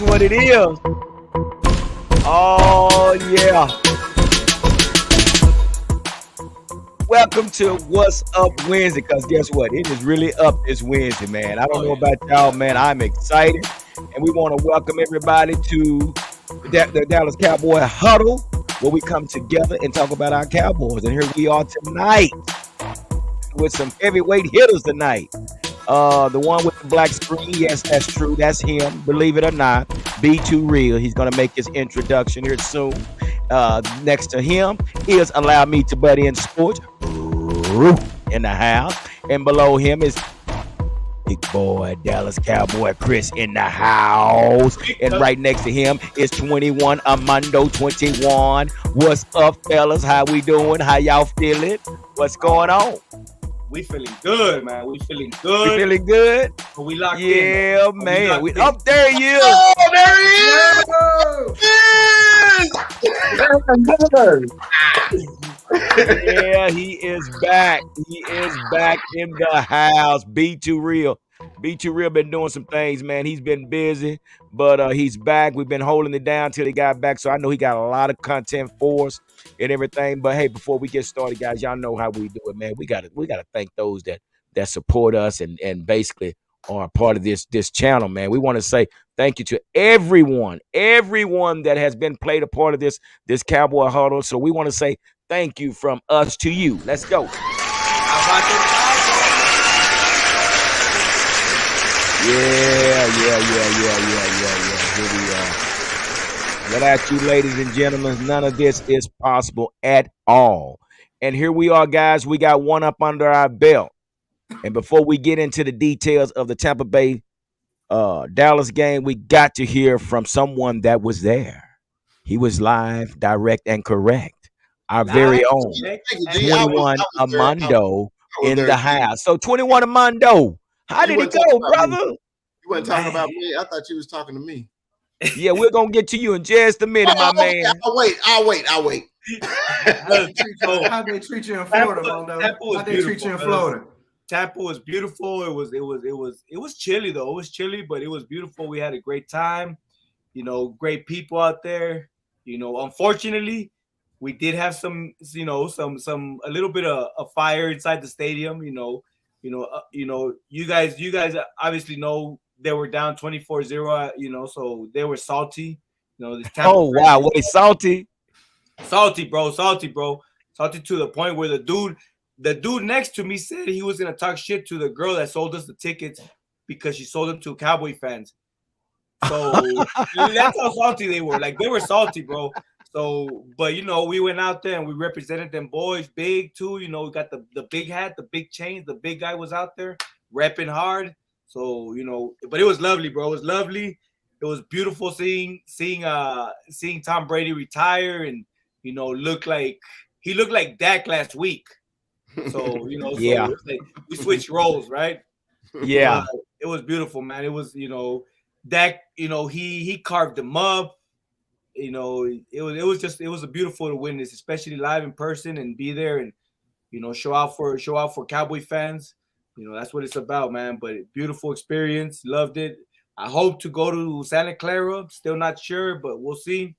what it is. Oh, yeah. Welcome to What's Up Wednesday, because guess what? It is really up this Wednesday, man. I don't know about y'all, man. I'm excited. And we want to welcome everybody to the Dallas Cowboy Huddle, where we come together and talk about our Cowboys. And here we are tonight with some heavyweight hitters tonight. The one with the black screen, yes, that's true. That's him. Believe it or not, Be Too Real. He's going to make his introduction here soon. Next to him is Allow Me to Butt In Sports in the house. And below him is big boy Dallas Cowboy Chris in the house. And right next to him is 21 Armando 21. What's up, fellas? How we doing? How y'all feeling? What's going on? We feeling good, man. We feeling good. We feeling good? But we locked in. Yeah, man. We up there, you. Oh, there he is. Yeah, he is back. He is back in the house. Be Too Real. Be Too Real been doing some things, man. He's been busy, but he's back. We've been holding it down till he got back. So I know he got a lot of content for us and everything. But hey, before we get started, guys, y'all know how we do it, man. We gotta thank those that support us and basically are a part of this channel, man. We want to say thank you to everyone that has been played a part of this Cowboy Huddle. So we want to say thank you from us to you. Let's go. Yeah. Here we are. Without you, ladies and gentlemen, none of this is possible at all. And here we are, guys. We got one up under our belt. And before we get into the details of the Tampa Bay Dallas game, we got to hear from someone that was there. He was live, direct, and correct. Our very own 21 Armando in the house. So 21 Armando, how did it go, brother? You weren't talking about me. I thought you was talking to me. Yeah, we're gonna get to you in just a minute, my man. I'll wait. How they treat you in Florida, Mondo? How they treat you in Florida? Tampa was beautiful. It was chilly though. It was chilly, but it was beautiful. We had a great time. You know, great people out there. You know, unfortunately, we did have some a little bit of a fire inside the stadium. You guys obviously know they were down 24-0. So they were salty. Oh wow, what is salty? Salty, bro. Salty to the point where the dude next to me said he was gonna talk shit to the girl that sold us the tickets because she sold them to Cowboy fans. So that's how salty they were. Like, they were salty, bro. So, but we went out there and we represented them boys big too. We got the big hat, the big chains. The big guy was out there repping hard. So, but it was lovely, bro. It was lovely. It was beautiful seeing Tom Brady retire and he looked like Dak last week. So, yeah. So like we switched roles, right? Yeah. It was beautiful, man. It was, Dak, he carved them up. It was a beautiful to witness, especially live in person and be there and show out for Cowboy fans. That's what it's about, man. But beautiful experience, loved it. I hope to go to Santa Clara. Still not sure, but we'll see.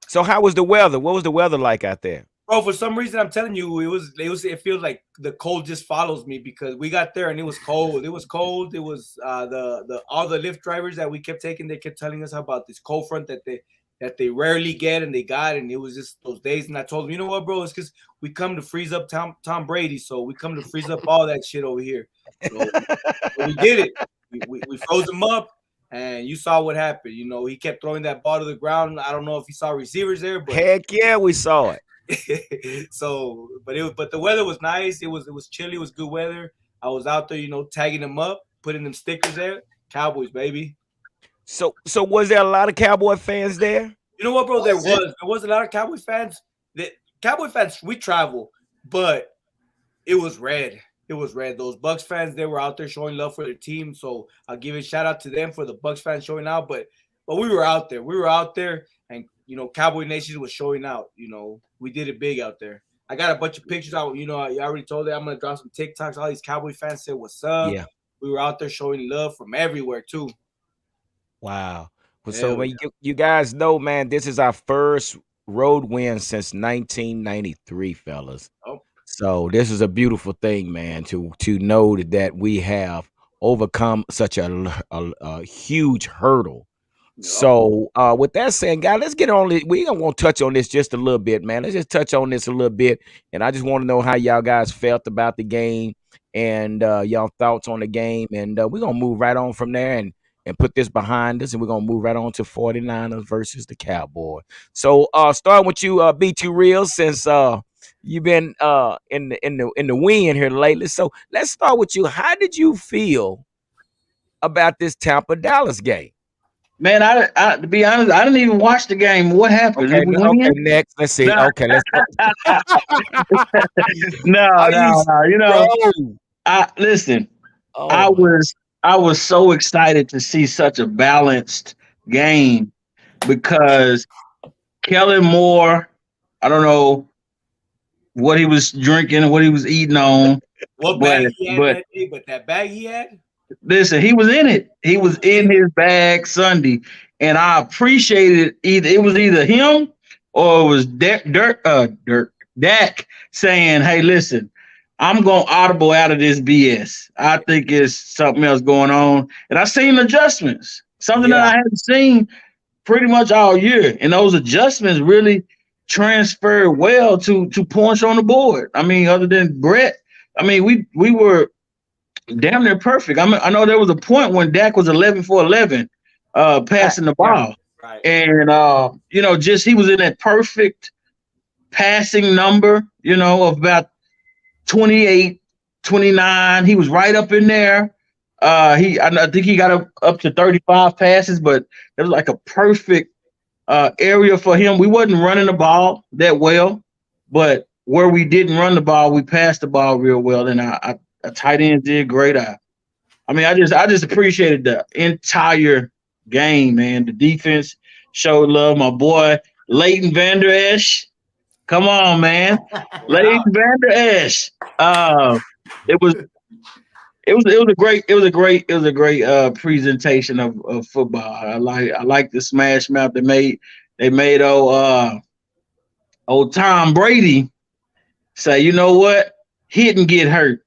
So how was the weather? What was the weather like out there? Bro, for some reason, I'm telling you, it feels like the cold just follows me because we got there and it was cold. It was cold. It was all the Lyft drivers that we kept taking. They kept telling us about this cold front that they rarely get and they got, and it was just those days. And I told them, you know what, bro? It's because we come to freeze up Tom Brady, so we come to freeze up all that shit over here. So we did it. We froze him up, and you saw what happened. He kept throwing that ball to the ground. I don't know if he saw receivers there, but heck yeah, we saw it. So, but the weather was nice. It was chilly. It was good weather. I was out there, tagging them up, putting them stickers there. Cowboys, baby. So was there a lot of Cowboy fans there? You know what, bro? There was a lot of Cowboy fans. Cowboy fans, we travel, but it was red. It was red. Those Bucks fans, they were out there showing love for their team. So I'll give a shout out to them for the Bucks fans showing out. But we were out there. We were out there, and Cowboy Nation was showing out. We did it big out there. I got a bunch of pictures out. I already told them I'm gonna drop some TikToks. All these Cowboy fans said, "What's up?" Yeah. We were out there showing love from everywhere too. Wow. So you guys know, man, this is our first road win since 1993, fellas. Oh. So this is a beautiful thing, man, to know that we have overcome such a huge hurdle. Yep. So with that saying, guys, let's get on it. We gonna touch on this just a little bit, man. Let's just touch on this a little bit, and I just want to know how y'all guys felt about the game and y'all thoughts on the game, and we're gonna move right on from there and put this behind us, and we're gonna move right on to 49ers versus the Cowboys. So starting with you, B2 Real, since you've been in the win here lately. So let's start with you. How did you feel about this Tampa Dallas game? Man, I to be honest, I didn't even watch the game. What happened? Okay, next. Let's see. No. Okay, let's No. You know, listen. Oh. I was so excited to see such a balanced game because Kellen Moore, I don't know what he was drinking, what he was eating on. What bag he had that day, but that bag he had? Listen, he was in it. He was in his bag Sunday, and I appreciated it was either him or it was Dak saying, "Hey, listen, I'm gonna audible out of this BS. I think it's something else going on." And I seen adjustments, something that I hadn't seen pretty much all year, and those adjustments really transferred well to points on the board. I mean, other than Brett, I mean, we were damn near perfect. I know there was a point when Dak was 11 for 11 passing the ball. Right. And, you know, just he was in that perfect passing number, you know, of about 28, 29. He was right up in there. I think he got up to 35 passes, but it was like a perfect area for him. We wasn't running the ball that well, but where we didn't run the ball, we passed the ball real well. And a tight end did great. I mean, I just appreciated the entire game, man. The defense showed love. My boy Leighton Vander Esch, come on, man. Leighton Vander Esch. It was a great presentation of football. I like the smash mouth they made old Tom Brady say, you know what? Hit and get hurt.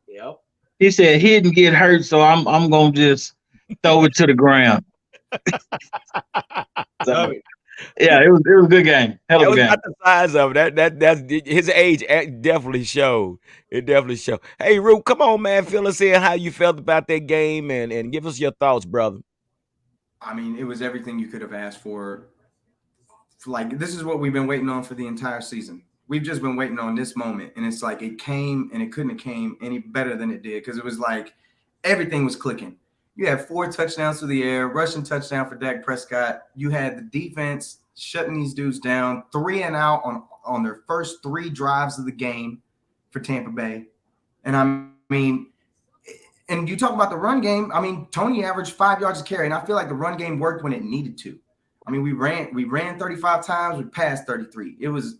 Yep. He said hit and get hurt, so I'm gonna just throw it to the ground. So, yeah, it was a good game. Hell of a game. Not the size of it. That's his age definitely showed. It definitely showed. Hey, Root, come on, man. Fill us in how you felt about that game and give us your thoughts, brother. I mean, it was everything you could have asked for. Like, this is what we've been waiting on for the entire season. We've just been waiting on this moment, and it's like it came, and it couldn't have came any better than it did because it was like everything was clicking. You had 4 touchdowns through the air, rushing touchdown for Dak Prescott. You had the defense shutting these dudes down, 3 and out on their first 3 drives of the game for Tampa Bay. And I mean, and you talk about the run game. I mean, Tony averaged 5 yards a carry, and I feel like the run game worked when it needed to. I mean, we ran 35 times, we passed 33. It was.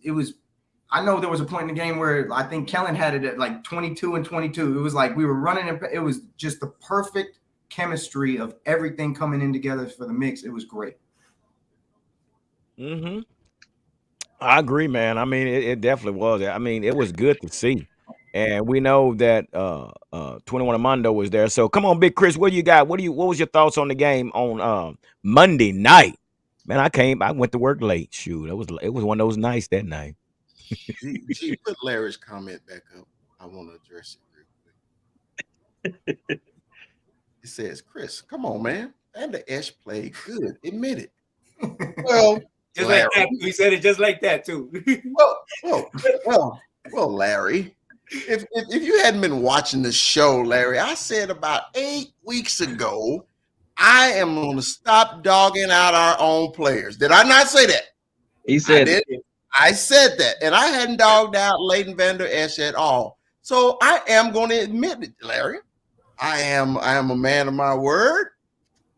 I know there was a point in the game where I think Kellen had it at like 22 and 22. It was like we were running, and it was just the perfect chemistry of everything coming in together for the mix. It was great. Mm-hmm. I agree, man. I mean, it definitely was. I mean, it was good to see. And we know that 21 Armando was there. So come on, Big Chris, what do you got? What was your thoughts on the game on Monday night? Man, I went to work late. Shoot, it was one of those nights that night. Gee, put Larry's comment back up. I want to address it real quick. It says, Chris, come on, man. And the Esch played good. Admit it. Well, just Larry, like that. We said it just like that too. well, Larry. If you hadn't been watching the show, Larry, I said about 8 weeks ago, I am going to stop dogging out our own players. Did I not say that? He said it. I said that, and I hadn't dogged out Leighton Vander Esch at all. So I am going to admit it, Larry. I am a man of my word.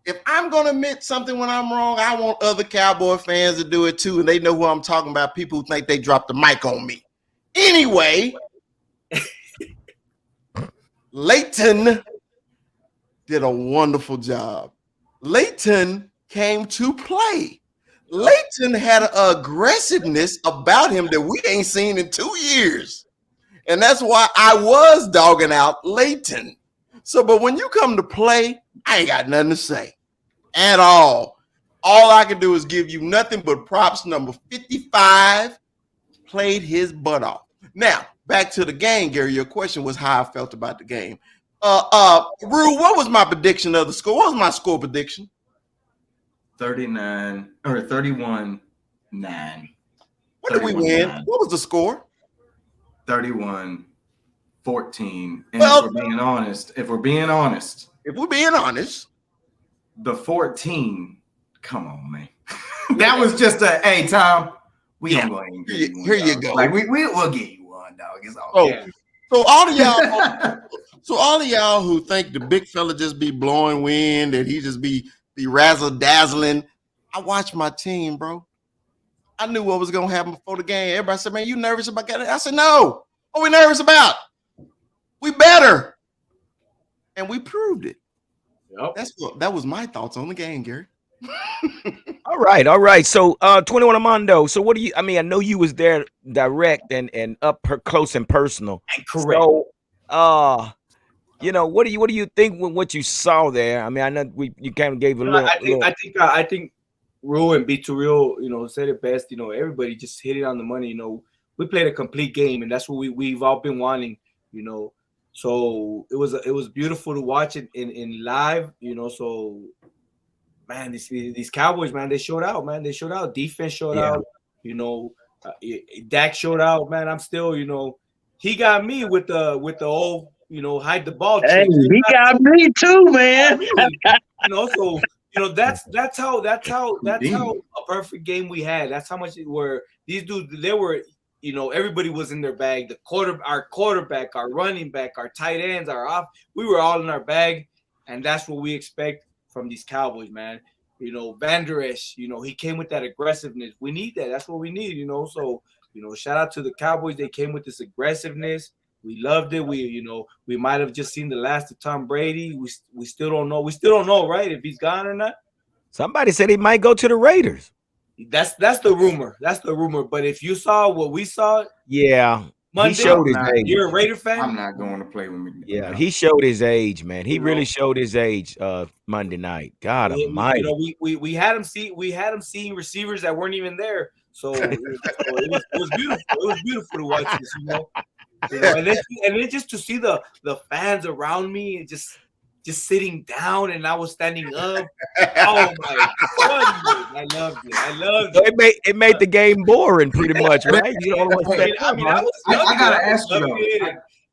If I'm going to admit something when I'm wrong, I want other Cowboy fans to do it too, and they know who I'm talking about, people who think they dropped the mic on me. Anyway, Leighton did a wonderful job. Leighton came to play. Leighton had an aggressiveness about him that we ain't seen in 2 years. And that's why I was dogging out Leighton. So, but when you come to play, I ain't got nothing to say at all. All I can do is give you nothing but props. Number 55 played his butt off. Now, back to the game, Gary. Your question was how I felt about the game. Rue, what was my prediction of the score? What was my score prediction? 39 or 31-9. What did we win? 31-9. What was the score? 31-14. And Well, if we're being honest, the 14, come on, man. That was just a hey, Tom. We gonna go ahead and give you one. Here you go. Like we'll give you one, dog. It's all Oh, so all of y'all who think the big fella just be blowing wind and he just be razzle dazzling. I watched my team, bro. I knew what was gonna happen before the game. Everybody said, "Man, you nervous about that?" I said, "No. What we nervous about? We better," and we proved it. Yep. That was my thoughts on the game, Gary. All right. So 21 Armando. So what do you, I mean, I know you was there direct and up close and personal. Correct. So what do you think with what you saw there? I mean, I know you kind of gave a little. I think Rue and B2 Real, said it best. Everybody just hit it on the money. We played a complete game, and that's what we've all been wanting. So it was beautiful to watch it in live. So man, these Cowboys, man, they showed out. Man, they showed out. Defense showed out. Dak showed out. Man, I'm still. He got me with the old. Hide the ball. Hey, he got me too, man. So that's how a perfect game we had. That's how much these dudes. They were, everybody was in their bag. Our quarterback, our running back, our tight ends, our off. We were all in our bag, and that's what we expect from these Cowboys, man. Van Der Esch, he came with that aggressiveness. We need that. That's what we need. So shout out to the Cowboys. They came with this aggressiveness. We loved it. We might have just seen the last of Tom Brady. We still don't know. We still don't know, right? If he's gone or not. Somebody said he might go to the Raiders. That's the rumor. That's the rumor. But if you saw what we saw, yeah, Monday, he showed his age. You're a Raider fan. I'm not going to play with me. Yeah, he showed his age, man. He really showed his age. Monday night. God Almighty. We had him seeing receivers that weren't even there. So it was beautiful. It was beautiful to watch this. And then just to see the fans around me and just sitting down and I was standing up. Oh my God, I loved it. So it made the game boring pretty much, right? I gotta ask you though.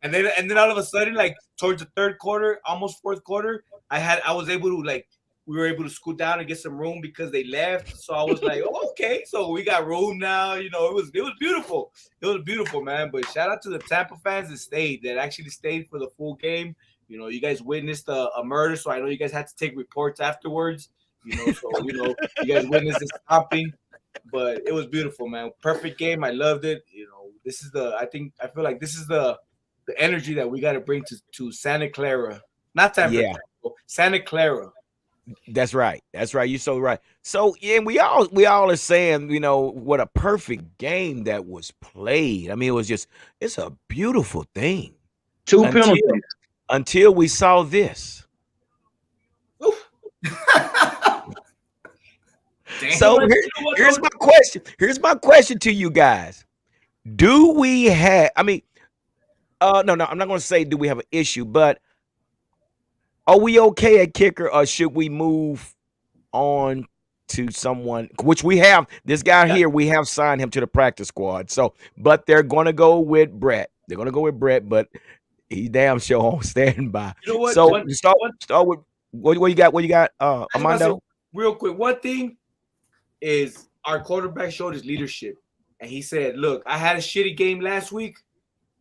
And then all of a sudden, like towards the third quarter, almost fourth quarter, we were able to scoot down and get some room because they left. So I was like, oh, okay, so we got room now. It was beautiful. It was beautiful, man. But shout out to the Tampa fans that actually stayed for the full game. You guys witnessed a murder, so I know you guys had to take reports afterwards. You guys witnessed this stomping, but it was beautiful, man. Perfect game. I loved it. This is I feel like this is the energy that we got to bring to Santa Clara, not Tampa, Santa Clara. That's right. You're so right. So yeah, we all are saying, what a perfect game that was played. I mean, it's a beautiful thing. Two penalties. Until we saw this. So here's my question. Here's my question to you guys. Do we have, no, I'm not going to say do we have an issue, but are we okay at kicker or should we move on to someone, which we have, this guy here, we have signed him to the practice squad. So, but they're going to go with Brett. But he damn sure on standby. You know what? So start with what you got, Armando? Real quick, one thing is our quarterback showed his leadership, and he said, "Look, I had a shitty game last week.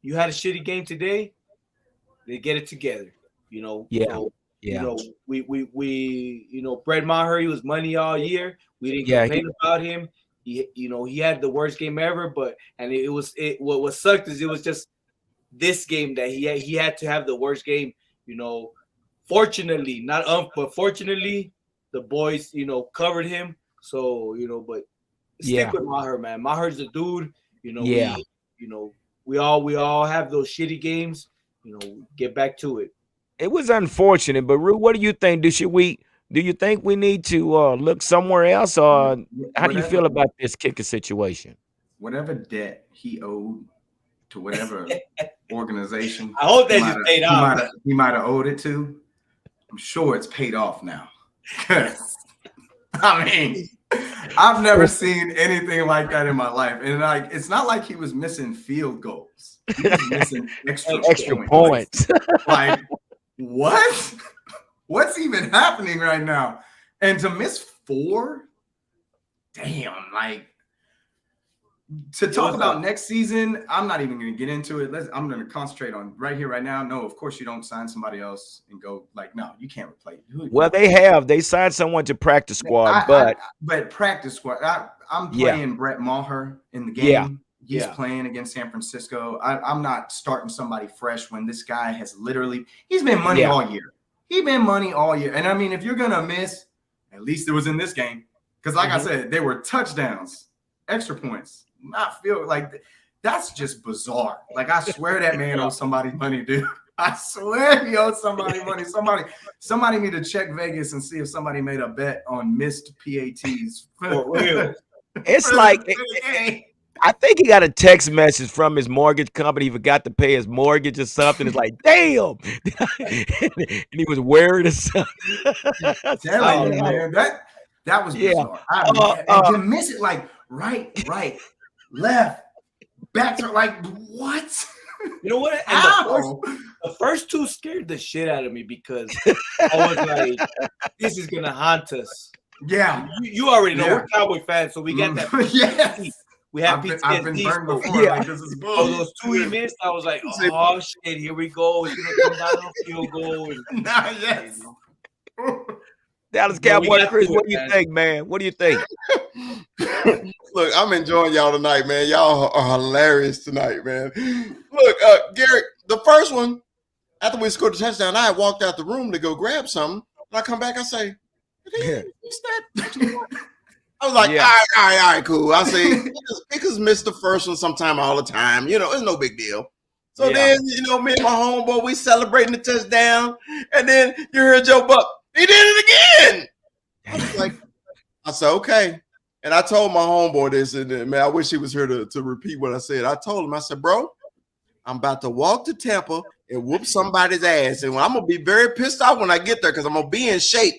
You had a shitty game today. They get it together." Yeah. So, we Brett Maher, he was money all year. We didn't complain about him. He had the worst game ever, what sucked is it was just this game that he had to have the worst game. Fortunately, but fortunately, the boys, covered him. So, but stick with Maher, man. Maher's the dude. We all have those shitty games. Get back to it. It was unfortunate, but Rue, what do you think? Do you think we need to look somewhere else, or how do you feel about this kicker situation? Whatever debt he owed to whatever organization, I hope that just paid off. He might have owed it to. I'm sure it's paid off now. I mean, I've never seen anything like that in my life. And it's not like he was missing field goals. He was missing extra points. Like, what? What's even happening right now? And to miss 4? Damn, like, to talk about next season, I'm not even going to get into it. I'm going to concentrate on right here, right now. No, of course you don't sign somebody else and go no, you can't replace. Well, they signed someone to practice squad, but practice squad. I'm playing Brett Maher in the game. He's playing against San Francisco. I'm not starting somebody fresh when this guy has he's been money all year. He's been money all year. And I mean, if you're going to miss, at least it was in this game. Because like I said, they were touchdowns, extra points. Not feel like that's just bizarre. Like, I swear that man owes somebody money, dude. I swear he owes somebody money. Somebody need to check Vegas and see if somebody made a bet on missed PATs. For real. It's like I think he got a text message from his mortgage company. He forgot to pay his mortgage or something. It's like, damn. And he was worried or something. Telling you, man, that was bizarre. And to miss it like right, left, back to like what? You know what? And the first 2 scared the shit out of me because I was like, this is gonna haunt us. Yeah. You already know we're Cowboy fans, so we got that. Yes. We have PTSD. PTSD. I've been burned before. Like, this is bull. Those 2 he missed, I was like, oh shit, here we go. It's gonna come down on field goal. Yes. Dallas Cowboy Chris, what do you think, man? What do you think? Look, I'm enjoying y'all tonight, man. Y'all are hilarious tonight, man. Look, Gary, the first one, after we scored the touchdown, I walked out the room to go grab something. And I come back, I say, what's that? I was like, all right, cool. I say, because missed the first one sometime all the time. It's no big deal. So then, me and my homeboy, we celebrating the touchdown. And then you heard Joe Buck. He did it again. I said, okay. And I told my homeboy this, and man, I wish he was here to repeat what I said. I told him, I said, bro, I'm about to walk to Tampa and whoop somebody's ass. And I'm going to be very pissed off when I get there because I'm going to be in shape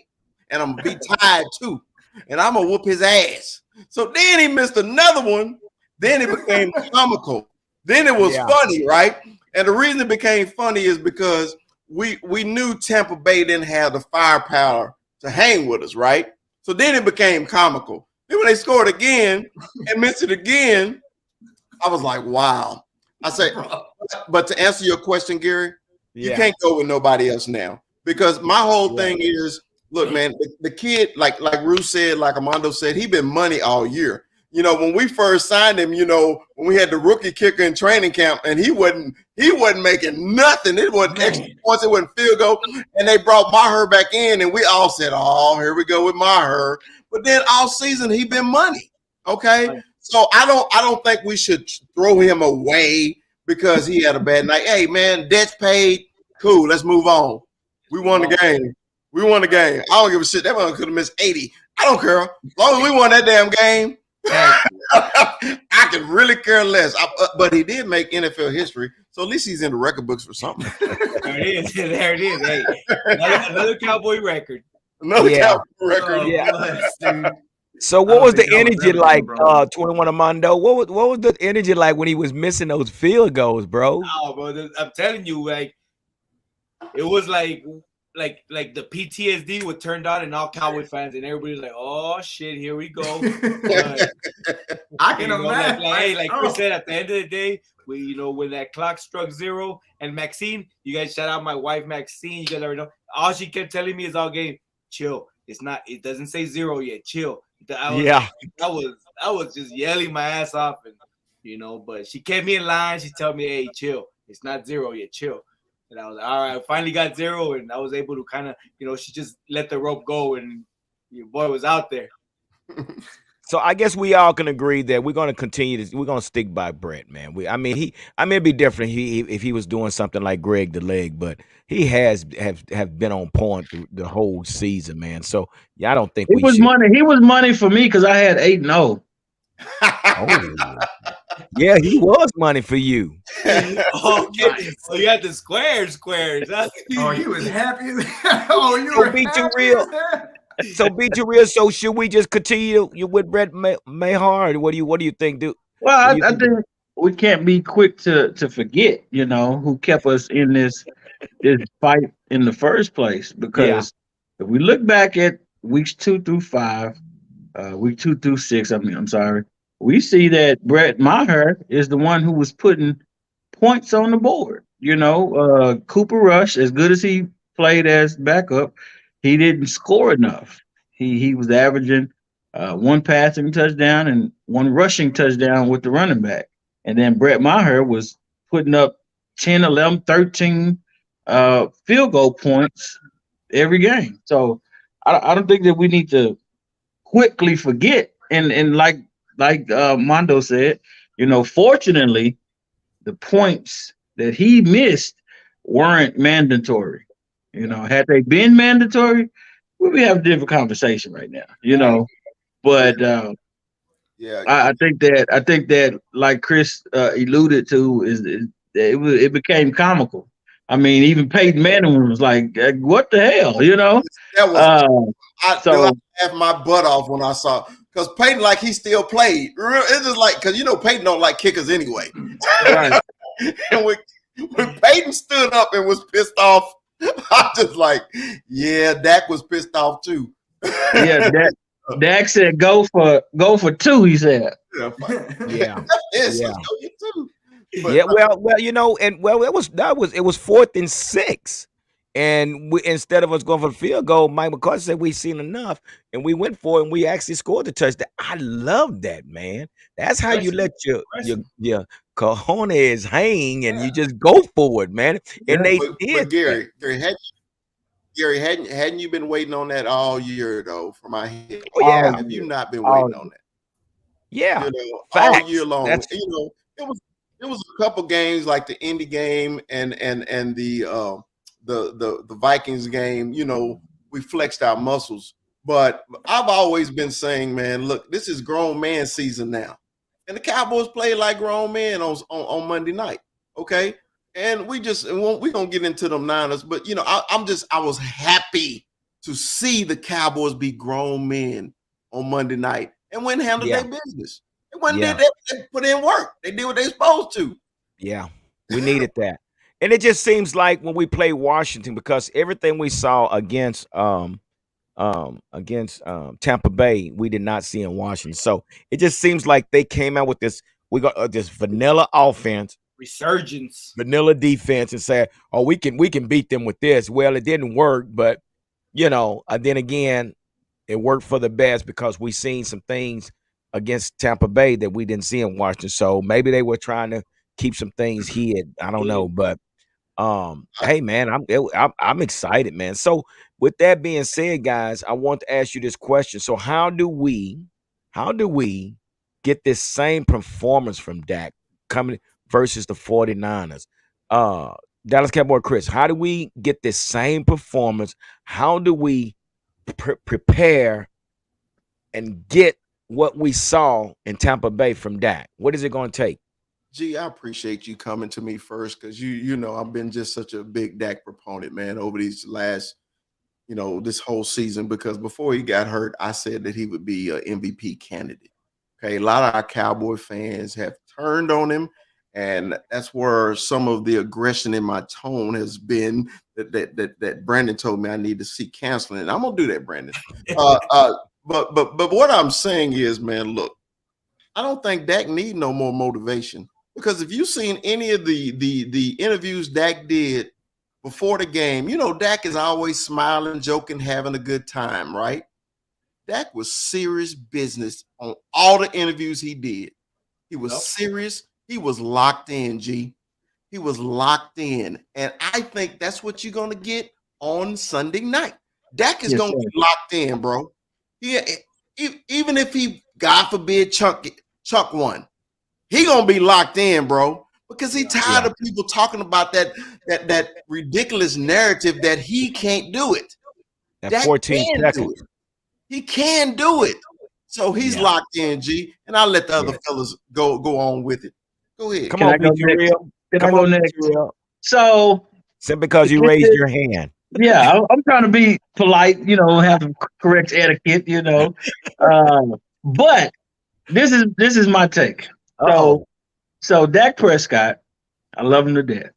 and I'm going to be tired too. And I'm going to whoop his ass. So then he missed another one. Then it became comical. Then it was funny, right? And the reason it became funny is because we knew Tampa Bay didn't have the firepower to hang with us, right? So then it became comical. Then when they scored again and missed it again, I was like, wow. I say, but to answer your question, Gary, you can't go with nobody else now. Because my whole thing is, look, man, the kid, like Rue said, like Armando said, he been money all year. When we first signed him, when we had the rookie kicker in training camp, and he wasn't making nothing. It wasn't extra points, it wasn't field goal. And they brought Maher back in, and we all said, oh, here we go with Maher. But then all season he been money. Okay. So I don't think we should throw him away because he had a bad night. Hey man, debt's paid. Cool, let's move on. We won the game. I don't give a shit. That one could have missed 80. I don't care. As long as we won that damn game. I could really care less. But he did make NFL history, so at least he's in the record books for something. There it is. Hey, another Cowboy record. Cowboy record. So what was the energy like, 21 Armando? What was the energy like when he was missing those field goals, bro? Oh, bro, I'm telling you, like it was like the PTSD would turn on in all Cowboy fans, and everybody's like, "Oh shit, here we go." I can imagine. Like Chris said, at the end of the day, when that clock struck 0, and Maxine, you guys shout out my wife Maxine. You guys already know. All she kept telling me is all game, chill. It doesn't say 0 yet. Chill. I was just yelling my ass off, and but she kept me in line. She told me, "Hey, chill. It's not 0 yet. Chill." And I was all right. I finally got 0, and I was able to kind of, she just let the rope go, and Your boy was out there. So I guess we all can agree that we're going to continue to we're going to stick by Brett, man. I mean it'd be different if he was doing something like Greg the Leg, but he have been on point the whole season, man. So yeah, I don't think It we was should. money. He was money for me because I had 8-0. Oh, yeah, he was money for you. Oh, you had the squares. Huh? Oh, he was happy. Oh, you So were be too happy real. as hell. So be too real. So should we just continue with Brett Mayhard? What do you think, dude? What Well, do you I think? think we can't be quick to forget, who kept us in this fight in the first place. Yeah, Because if we look back at weeks 2 through 5, week 2 through 6, I'm sorry, we see that Brett Maher is the one who was putting points on the board. Cooper Rush, as good as he played as backup, he didn't score enough. He was averaging one passing touchdown and one rushing touchdown with the running back. And then Brett Maher was putting up 10, 11, 13 field goal points every game. So I don't think that we need to quickly forget. And like Mondo said, fortunately, the points that he missed weren't mandatory. Had they been mandatory, we'd be having a different conversation right now. But Yeah, I think that like Chris alluded to it became comical. I mean, even Peyton Manning was like, "What the hell?" that was. I So laughed my butt off when I saw because Peyton like he still played. It's just like because Peyton don't like kickers anyway. right. And when Peyton stood up and was pissed off, I just like, yeah, Dak was pissed off too. Yeah, Dak said go for 2, he said. yeah, Yes, yeah. let's go get 2. But Yeah, well, and it was 4th and 6, and instead of us going for the field goal, Mike McCarthy said we seen enough, and we went for it, and we actually scored the touchdown. I love that, man. That's how you let your cojones hang, and you just go for it, man. And Yeah. they but did. Gary, hadn't you been waiting on that all year though? For my head, Oh yeah, have you not been Oh, waiting on that? yeah. All year Facts. long. That's It was a couple games like the Indy game and the Vikings game. We flexed our muscles, but I've always been saying, man, look, this is grown man season now, and the Cowboys play like grown men on Monday night. Okay, and we're gonna get into them Niners, but I was happy to see the Cowboys be grown men on Monday night and went and handle yeah, their business. When yeah. they put in work, they did what they supposed to. Yeah, we needed that. And it just seems like when we play Washington, because everything we saw against Tampa Bay, we did not see in Washington. So it just seems like they came out with we got this vanilla offense, Resurgence. vanilla defense, and said, "Oh, we can beat them with this." Well, it didn't work, but then again, it worked for the best because we seen some things against Tampa Bay that we didn't see in Washington. So maybe they were trying to keep some things hid. I don't know, but hey man, I'm excited, man. So with that being said, guys, I want to ask you this question. So how do we get this same performance from Dak coming versus the 49ers? Dallas Cowboy Chris, how do we get this same performance? How do we prepare and get what we saw in Tampa Bay from Dak? What is it going to take? Gee, I appreciate you coming to me first because I've been just such a big Dak proponent, man, over these last, this whole season. Because before he got hurt, I said that he would be an MVP candidate. Okay, a lot of our Cowboy fans have turned on him, and that's where some of the aggression in my tone has been. That Brandon told me I need to seek counseling, and I'm gonna do that, Brandon. But what I'm saying is, man, look, I don't think Dak need no more motivation. Because if you've seen any of the interviews Dak did before the game, Dak is always smiling, joking, having a good time, right? Dak was serious business on all the interviews he did. He was serious. He was locked in, G. He was locked in. And I think that's what you're going to get on Sunday night. Dak is Yes, going to sir. be locked in, bro. Even if he, God forbid, Chuck one, he gonna be locked in, bro, because he tired of people talking about that ridiculous narrative that he can't do it. That Dak 14 can do seconds. it. He can do it. So he's locked in, G. And I'll let the other fellas go on with it. Go ahead. Come on, BG Real. Can I go next? So simply because you raised your hand. Yeah, I'm trying to be polite, have the correct etiquette, but this is my take. So Dak Prescott, I love him to death.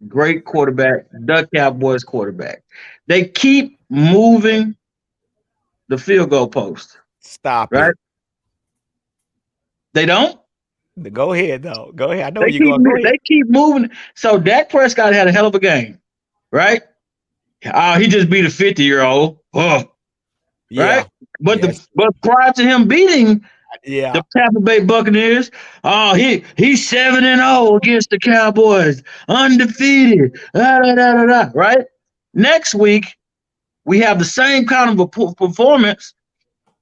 Great quarterback, the Cowboys quarterback. They keep moving the field goal post. Stop right? it. They don't? Go ahead, though. Go ahead. I know you're going. They keep moving. So Dak Prescott had a hell of a game, right? He just beat a 50-year-old. Oh, yeah. Right? But but prior to him beating the Tampa Bay Buccaneers, he's 7-0 against the Cowboys, undefeated. Right? Next week, we have the same kind of a performance.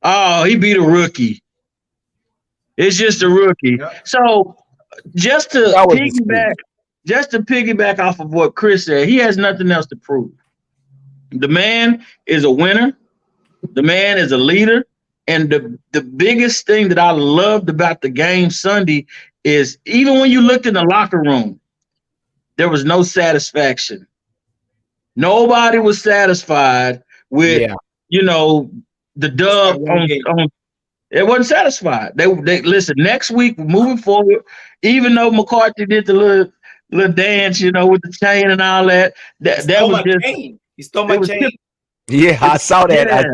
Oh, he beat a rookie. It's just a rookie. Yeah. So just to piggyback off of what Chris said, he has nothing else to prove. The man is a winner. The man is a leader. And the biggest thing that I loved about the game Sunday is even when you looked in the locker room, there was no satisfaction. Nobody was satisfied with, the dub on. It wasn't satisfied. They listen. Next week, moving forward, even though McCarthy did the little dance, with the chain and all that, that was just. Chain. He stole my chain. I saw that.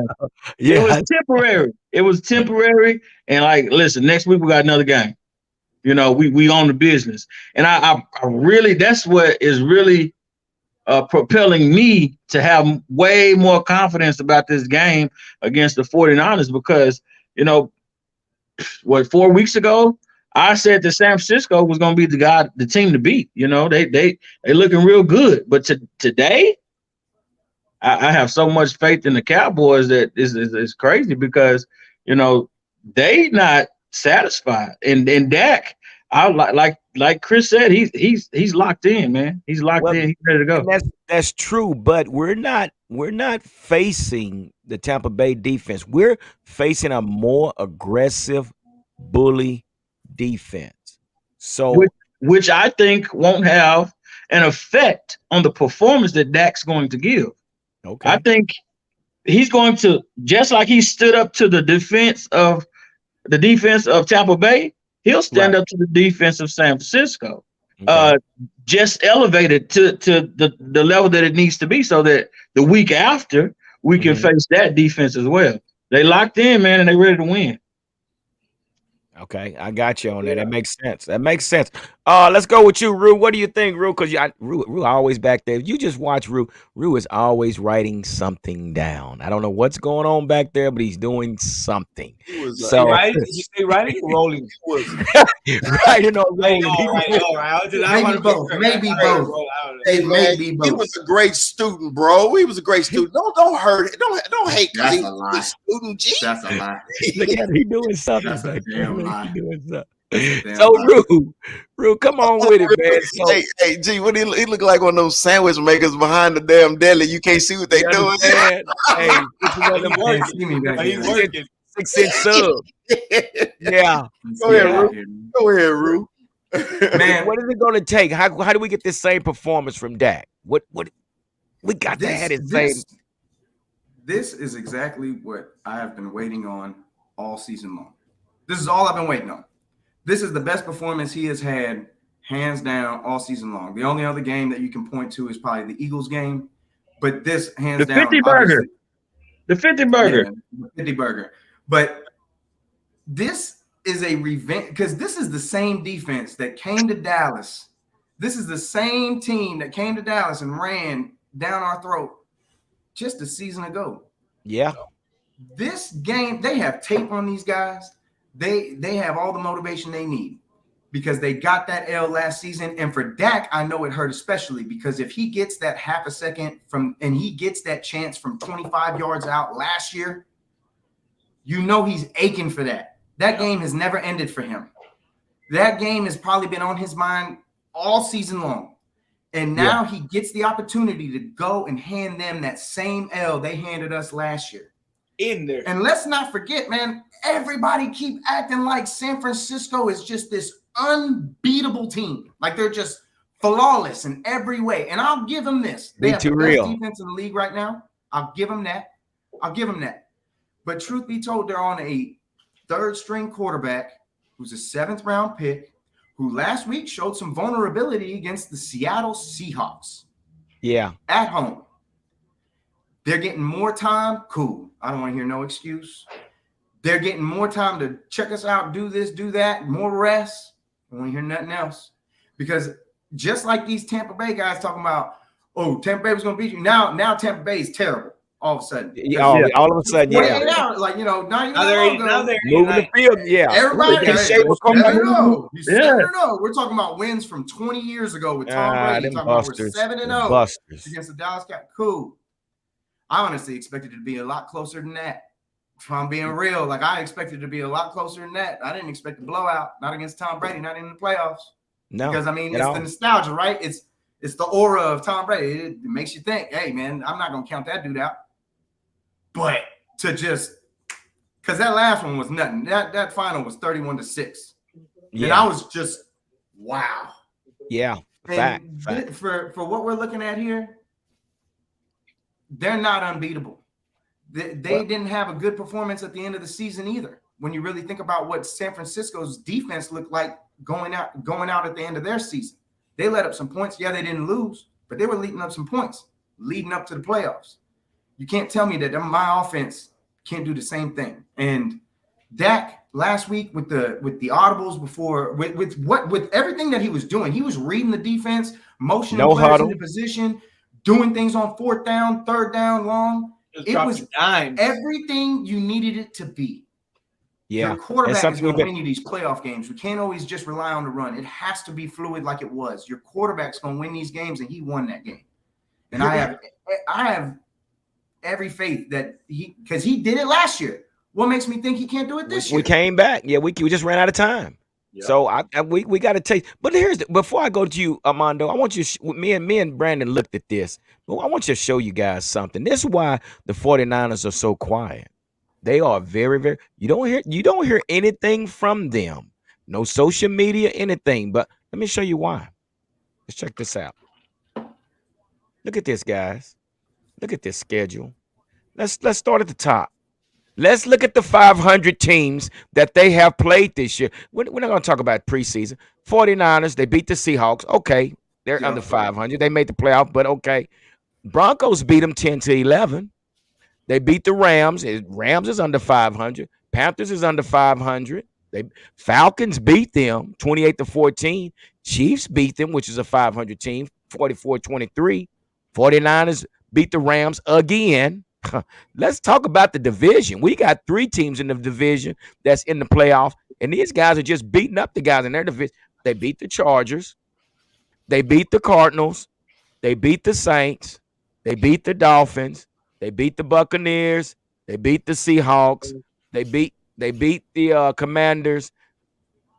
It was temporary. It was temporary. And listen, next week we got another game. We own the business, and I really that's what is really propelling me to have way more confidence about this game against the 49ers because. 4 weeks ago, I said that San Francisco was going to be the team to beat. They looking real good. But today, I have so much faith in the Cowboys that is crazy because they not satisfied. And Dak, I like Chris said, he's locked in, man. He's locked in. He's ready to go. That's true, but we're not facing the Tampa Bay defense. We're facing a more aggressive bully defense. So which I think won't have an effect on the performance that Dak's going to give. Okay. I think he's going to, just like he stood up to the defense of Tampa Bay, he'll stand up to the defense of San Francisco. Okay. Just elevated to the level that it needs to be so that the week after we can face that defense as well. They locked in, man, and they ready to win. Okay, I got you on that. That makes sense. Let's go with you, Rue. What do you think, Rue? Because Rue always back there. You just watch Rue. Rue is always writing something down. I don't know what's going on back there, but he's doing something. So, right? Did you say writing or rolling? Writing or rolling. Maybe both. He was a great student, bro. He was a great student. Don't hurt it. Don't hate because he's a student. G. That's a lie. Look at him. He doing something. That's a damn lie. So Rue, come on with it, man. So, hey, G, what he look like one of those sandwich makers behind the damn deli. You can't see what they doing. Hey, this is what I'm working. 6-inch sub. Yeah. Go ahead, Rue. Man, what is it going to take? How do we get this same performance from Dak? What we got to have it same. This is exactly what I have been waiting on all season long. This is all I've been waiting on. This is the best performance he has had, hands down, all season long. The only other game that you can point to is probably the Eagles game, but this hands down. The 50 burger. Yeah, the 50 burger. But this is a revenge because this is the same defense that came to Dallas. This is the same team that came to Dallas and ran down our throat just a season ago. Yeah. This game, they have tape on these guys. They have all the motivation they need because they got that L last season. And for Dak, I know it hurt especially because if he gets that half a second and he gets that chance from 25 yards out last year, You know he's aching for that. That game has never ended for him. That game has probably been on his mind all season long. And now he gets the opportunity to go and hand them that same L they handed us last year. In there. And let's not forget, man, everybody keep acting like San Francisco is just this unbeatable team. Like they're just flawless in every way. And I'll give them this. They have the best defense in the league right now. I'll give them that. But truth be told, they're on a third-string quarterback who's a seventh-round pick who last week showed some vulnerability against the Seattle Seahawks. Yeah. At home. They're getting more time. Cool. I don't want to hear no excuse. They're getting more time to check us out, do this, do that, more rest. I don't want to hear nothing else. Because just like these Tampa Bay guys talking about, oh, Tampa Bay was going to beat you. Now Tampa Bay is terrible all of a sudden. All of a sudden, yeah. Hours, like, you know, now they're moving the field, yeah. Everybody, you never know. You never know. We're talking about wins from 20 years ago with Tom Brady. Talking about we're 7-0 against the Dallas Cowboys. Cool. I honestly expected it to be a lot closer than that. If I'm being real, like I expected it to be a lot closer than that. I didn't expect a blowout, not against Tom Brady, not in the playoffs. No, because I mean, it's the nostalgia, right? It's the aura of Tom Brady. It makes you think, hey, man, I'm not gonna count that dude out. But to just because that last one was nothing. That final was 31-6. Yeah. And I was just wow. Yeah. Fact. For what we're looking at here, they're not unbeatable. They didn't have a good performance at the end of the season either. When you really think about what San Francisco's defense looked like going out at the end of their season, they let up some points. Yeah, they didn't lose, but they were leading up some points leading up to the playoffs. You can't tell me that my offense can't do the same thing. And Dak last week with the audibles before with everything that he was doing, he was reading the defense, motioning players into position, doing things on fourth down, third down, long. It was everything you needed it to be. Yeah. Your quarterback is going to win you these playoff games. We can't always just rely on the run. It has to be fluid like it was. Your quarterback's going to win these games, and he won that game. And I have every faith that because he did it last year. What makes me think he can't do it this year? We came back. Yeah, we just ran out of time. Yep. So we got to take. But before I go to you, Armando, I want you. Me and Brandon looked at this. But I want you to show you guys something. This is why the 49ers are so quiet. They are very, very. You don't hear anything from them. No social media, anything. But let me show you why. Let's check this out. Look at this, guys. Look at this schedule. Let's start at the top. Let's look at the 500 teams that they have played this year. We're not going to talk about preseason. 49ers, they beat the Seahawks. Okay, they're under 500. They made the playoff, but okay. Broncos beat them 10-11. They beat the Rams. Rams is under 500. Panthers is under 500. Falcons beat them 28-14. Chiefs beat them, which is a 500 team, 44-23. 49ers beat the Rams again. Let's talk about the division. We got 3 teams in the division that's in the playoff, and these guys are just beating up the guys in their division. They beat the Chargers. They beat the Cardinals. They beat the Saints. They beat the Dolphins. They beat the Buccaneers. They beat the Seahawks. They beat the Commanders.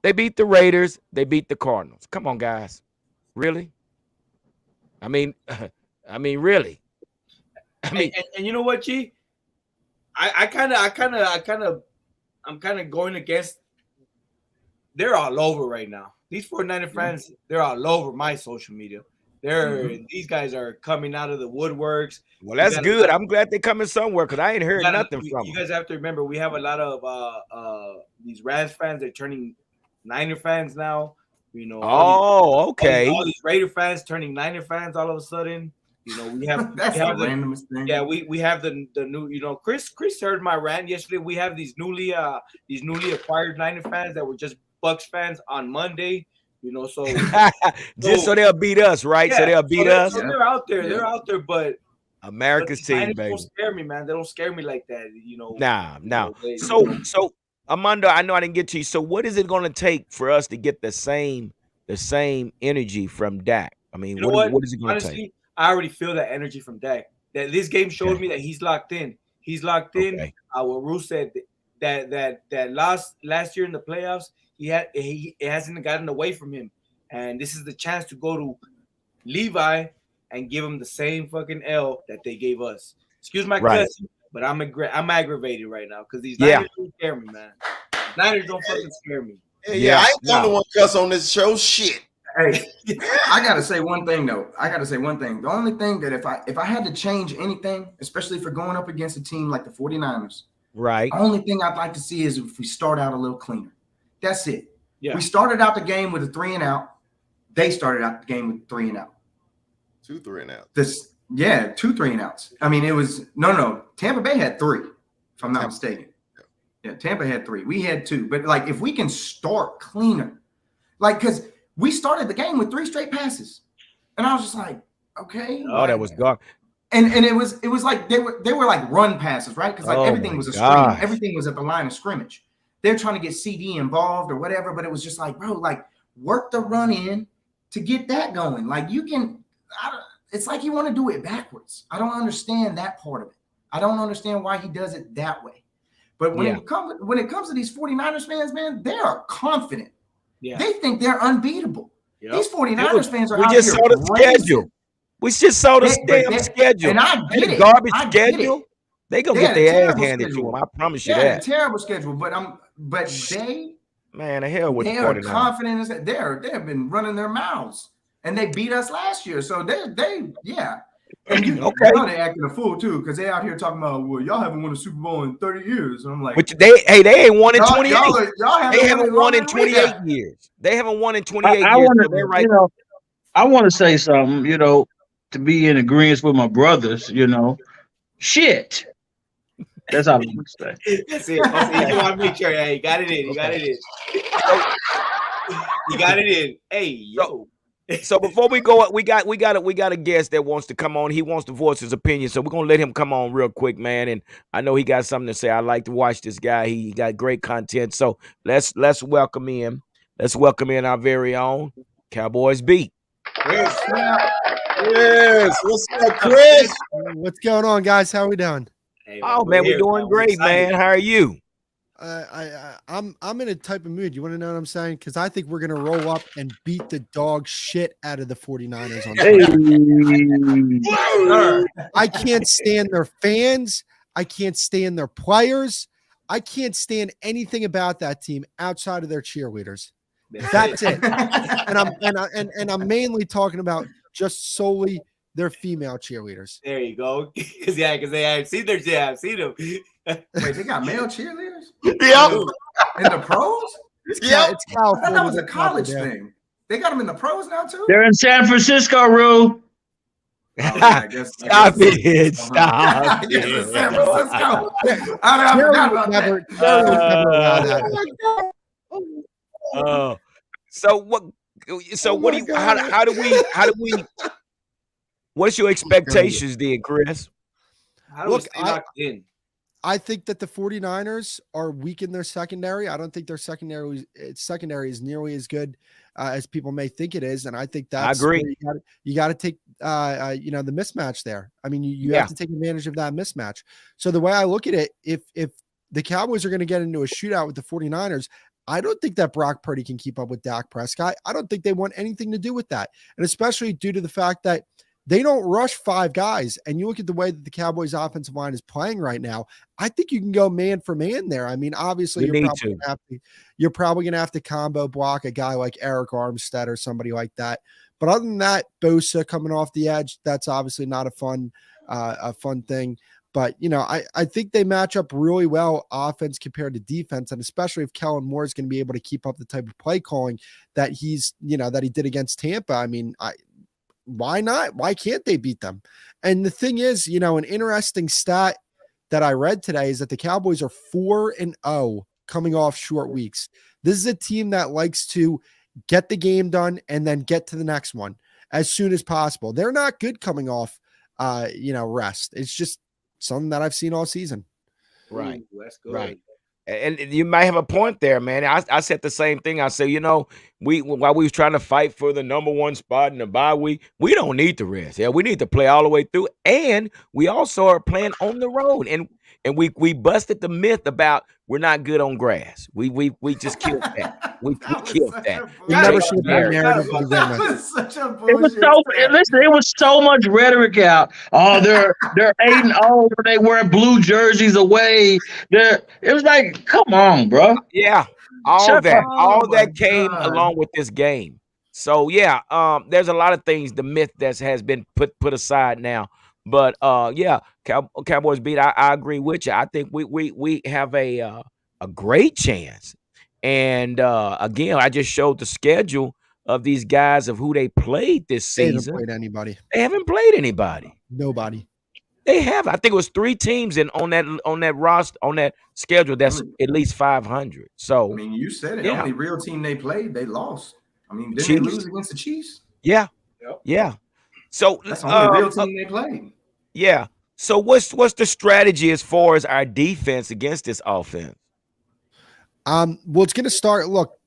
They beat the Raiders. They beat the Cardinals. Come on, guys. Really? I mean, really. And you know what, G? I'm kind of going against. They're all over right now. These 49er fans, they're all over my social media. These guys are coming out of the woodworks. Well, that's good. I'm glad they're coming somewhere because I ain't heard nothing from them. You guys have to remember, we have a lot of these Rams fans. They're turning Niner fans now. You know. Oh, okay. All these Raider fans turning Niner fans all of a sudden. You know, we have that's the randomest thing. Yeah, we have the new. You know, Chris heard my rant yesterday. We have these newly acquired Niner fans that were just Bucks fans on Monday. You know, so so they'll beat us, right? Yeah, so they'll beat us. So they're out there. They're out there, but America's team, baby. Don't scare me, man. They don't scare me like that. You know. Nah. So Armando, I know I didn't get to you. So what is it going to take for us to get the same energy from Dak? I mean, what is it going to take? I already feel that energy from Dak. That this game showed me that he's locked in. He's locked in. What Rue said, that lost last year in the playoffs, it hasn't gotten away from him, and this is the chance to go to Levi and give him the same fucking L that they gave us. Excuse my cussing, but I'm aggravated right now because these Niners don't scare me, man. Niners don't fucking scare me. Yeah, I ain't the only one cuss on this show. Shit. Hey, I gotta say one thing though. The only thing that if I had to change anything, especially for going up against a team like the 49ers, right? The only thing I'd like to see is if we start out a little cleaner. That's it. Yeah. We started out the game with a 3 and out. They started out the game with 3 and out. 2 3 and out. 2 3 and outs. I mean, it was no. Tampa Bay had 3, if I'm not mistaken. Yeah, Tampa had 3. We had 2. But like, if we can start cleaner, like, because we started the game with 3 straight passes, and I was just like, okay. Oh, that was gone. And it was like they were like run passes, right? Because like everything was a screen, everything was at the line of scrimmage. They're trying to get CD involved or whatever, but it was just like, bro, like work the run in to get that going. Like you can, it's like you want to do it backwards. I don't understand that part of it. I don't understand why he does it that way. But when it comes to these 49ers fans, man, they are confident. Yeah. They think they're unbeatable. Yep. These 49ers fans are out here. We just saw the schedule. We just saw the damn schedule. And I get it. Garbage schedule. They gonna get their ass handed to them. I promise you that. A terrible schedule, but they man, the hell with they are confident. They have been running their mouths, and they beat us last year. So they And you know they're acting a fool too, because they out here talking about, well, y'all haven't won a Super Bowl in 30 years. And I'm like, but they ain't won in 28. They haven't won in 28 years. They haven't won in 28 years. So they're right. I want to say something, to be in agreement with my brothers, shit. That's all I'm going to say. That's it. You want to make sure. Hey, you got it in. You got it in. You got it in. Hey, yo. So before we go, we got a guest that wants to come on. He wants to voice his opinion, so we're gonna let him come on real quick, man. And I know he got something to say. I like to watch this guy. He got great content. So let's welcome in. Let's welcome in our very own Cowboys Beat. Yes. What's up, Chris? What's going on, guys? How are we doing? Hey, man, we're doing great, man. How are you? I'm in a type of mood. You want to know what I'm saying? Because I think we're gonna roll up and beat the dog shit out of the 49ers on I can't stand their fans. I can't stand their players. I can't stand anything about that team outside of their cheerleaders. That's it. And I'm mainly talking about just solely their female cheerleaders. There you go. Because I've seen them. Wait, they got male cheerleaders? Yep. In the pros? It's I California. thought that was a college thing. They got them in the pros now too? They're in San Francisco, Rue. Stop it. Stop it. San Francisco. I forgot about that. So what do you how do we what's your expectations then, Chris? How do we stay locked in? I think that the 49ers are weak in their secondary. I don't think their secondary is nearly as good as people may think it is. And I think that's I agree. You got to take the mismatch there. I mean, you have to take advantage of that mismatch. So the way I look at it, if the Cowboys are going to get into a shootout with the 49ers, I don't think that Brock Purdy can keep up with Dak Prescott. I don't think they want anything to do with that. And especially due to the fact that they don't rush 5 guys. And you look at the way that the Cowboys offensive line is playing right now, I think you can go man for man there. I mean, obviously you're probably going to have to combo block a guy like Eric Armstead or somebody like that. But other than that, Bosa coming off the edge, that's obviously not a fun thing. But, I think they match up really well offense compared to defense. And especially if Kellen Moore is going to be able to keep up the type of play calling that that he did against Tampa. I mean, why not? Why can't they beat them? And the thing is, an interesting stat that I read today is that the Cowboys are 4-0 coming off short weeks. This is a team that likes to get the game done and then get to the next one as soon as possible. They're not good coming off, rest. It's just something that I've seen all season. Right. Ooh, that's good. Right. And you might have a point there, man. I said the same thing. I said, while we was trying to fight for the #1 spot in the bye week, we don't need the rest. Yeah, we need to play all the way through. And we also are playing on the road. And and we busted the myth about we're not good on grass. We just killed that. We That was killed such that. a We Yeah, never bullshit. should have been Gary. narrative to begin That with. was such a It was bullshit. so stat. listen. It was so much rhetoric out. Oh, they're 8-0. They wear blue jerseys away. It was like, come on, bro. Yeah, Shut up. all Oh my that came god. along with this game. So yeah, there's a lot of things. The myth that has been put aside now, but yeah, Cowboys beat. I agree with you. I think we have a great chance. And again, I just showed the schedule of these guys of who they played this They haven't season. played anybody. They haven't played anybody. Nobody. They have. I think it was 3 teams on that roster on that schedule that's at least 500. I So mean, you said it. yeah, Only real team they played, they lost. I mean, didn't they Chiefs. lose against the Chiefs? Yeah, Yep. yeah. So That's the only real team they played. yeah. So what's the strategy as far as our defense against this offense? Well, it's going to start. Look,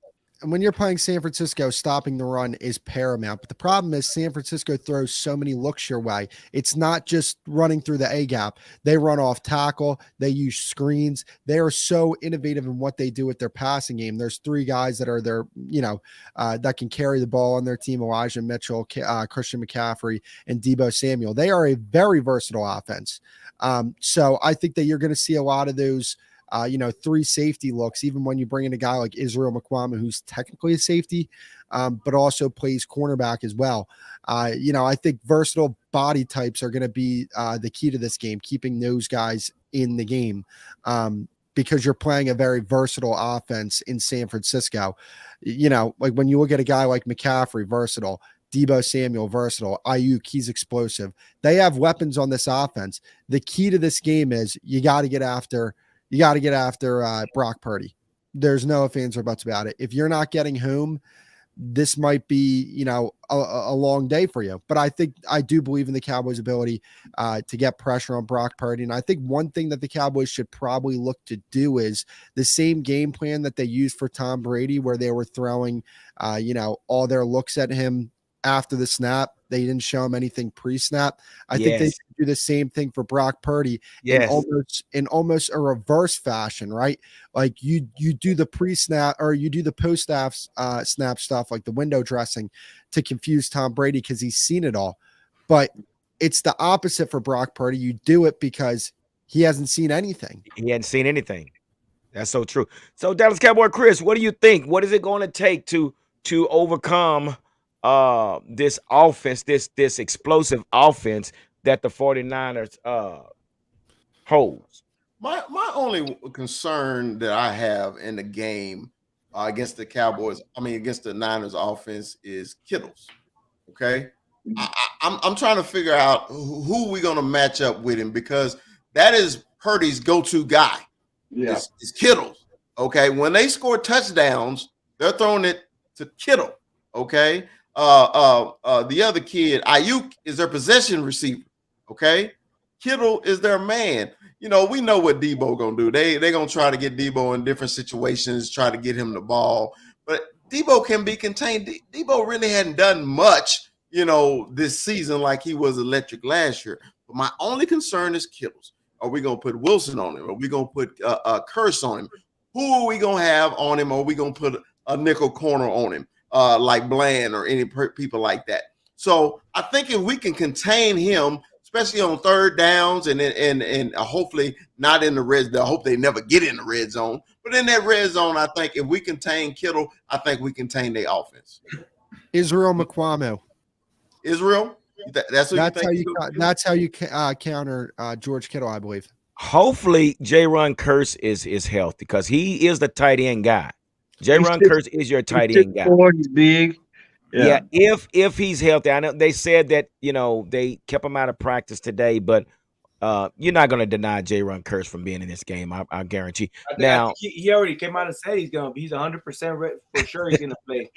when you're playing San Francisco, stopping the run is paramount. But the problem is San Francisco throws so many looks your way. It's not just running through the A gap. They run off tackle. They use screens. They are so innovative in what they do with their passing game. There's 3 guys that are there, that can carry the ball on their team: Elijah Mitchell, Christian McCaffrey, and Deebo Samuel. They are a very versatile offense. So I think that you're going to see a lot of those 3 safety looks, even when you bring in a guy like Israel McQuamma, who's technically a safety, but also plays cornerback as well. I think versatile body types are going to be the key to this game, keeping those guys in the game, because you're playing a very versatile offense in San Francisco. Like when you look at a guy like McCaffrey, versatile. Deebo Samuel, versatile. Ayuk, he's explosive. They have weapons on this offense. The key to this game is you got to get after Brock Purdy. There's no ifs, ands, or buts about it. If you're not getting home, this might be, a long day for you. But I do believe in the Cowboys' ability to get pressure on Brock Purdy. And I think one thing that the Cowboys should probably look to do is the same game plan that they used for Tom Brady, where they were throwing, all their looks at him after the snap. They didn't show him anything pre-snap. I think they should do the same thing for Brock Purdy in almost a reverse fashion, right? Like you do the pre-snap or you do the post-snap snap stuff, like the window dressing, to confuse Tom Brady because he's seen it all. But it's the opposite for Brock Purdy. You do it because he hasn't seen anything. He hadn't seen anything. That's so true. So Dallas Cowboy Chris, what do you think? What is it going to take to overcome this offense, this explosive offense that the 49ers holds? My only concern that I have in the game against the Cowboys, against the Niners offense, is Kittles. Okay, I'm trying to figure out who we're going to match up with him, because that is Purdy's go-to guy. Yeah. It's Kittles. Okay, when they score touchdowns, they're throwing it to Kittle. Okay. The other kid, Ayuk, is their possession receiver. Okay, Kittle is their man. We know what Deebo gonna do. They're gonna try to get Deebo in different situations, try to get him the ball. But Deebo can be contained. Deebo really hadn't done much, this season like he was electric last year. But my only concern is Kittles. Are we gonna put Wilson on him? Are we gonna put Curse on him? Who are we gonna have on him? Or are we gonna put a nickel corner on him? Like Bland or any people like that. So I think if we can contain him, especially on third downs and hopefully not in the red zone. I hope they never get in the red zone. But in that red zone, I think if we contain Kittle, I think we contain their offense. Israel McQuamma. Israel? That's how you counter George Kittle, I believe. Hopefully, J-Ron Curse is healthy, because he is the tight end guy. J-Ron Curse is your tight end guy. He's big. Yeah, if he's healthy. I know they said that, they kept him out of practice today, but you're not going to deny J-Ron Curse from being in this game, I guarantee. I think he already came out and said he's 100% ready, for sure he's going to play.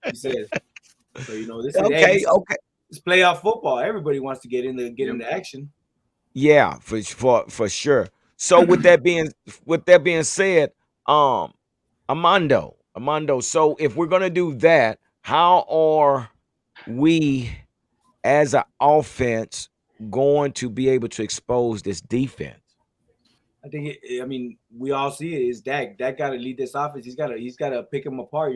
He said. So, this is okay. It's playoff football. Everybody wants to get into action. Yeah, for sure. So with that being said, Armando. So if we're gonna do that, how are we as an offense going to be able to expose this defense? I think I mean, we all see it. Is Dak. Dak got to lead this offense. He's got to pick them apart.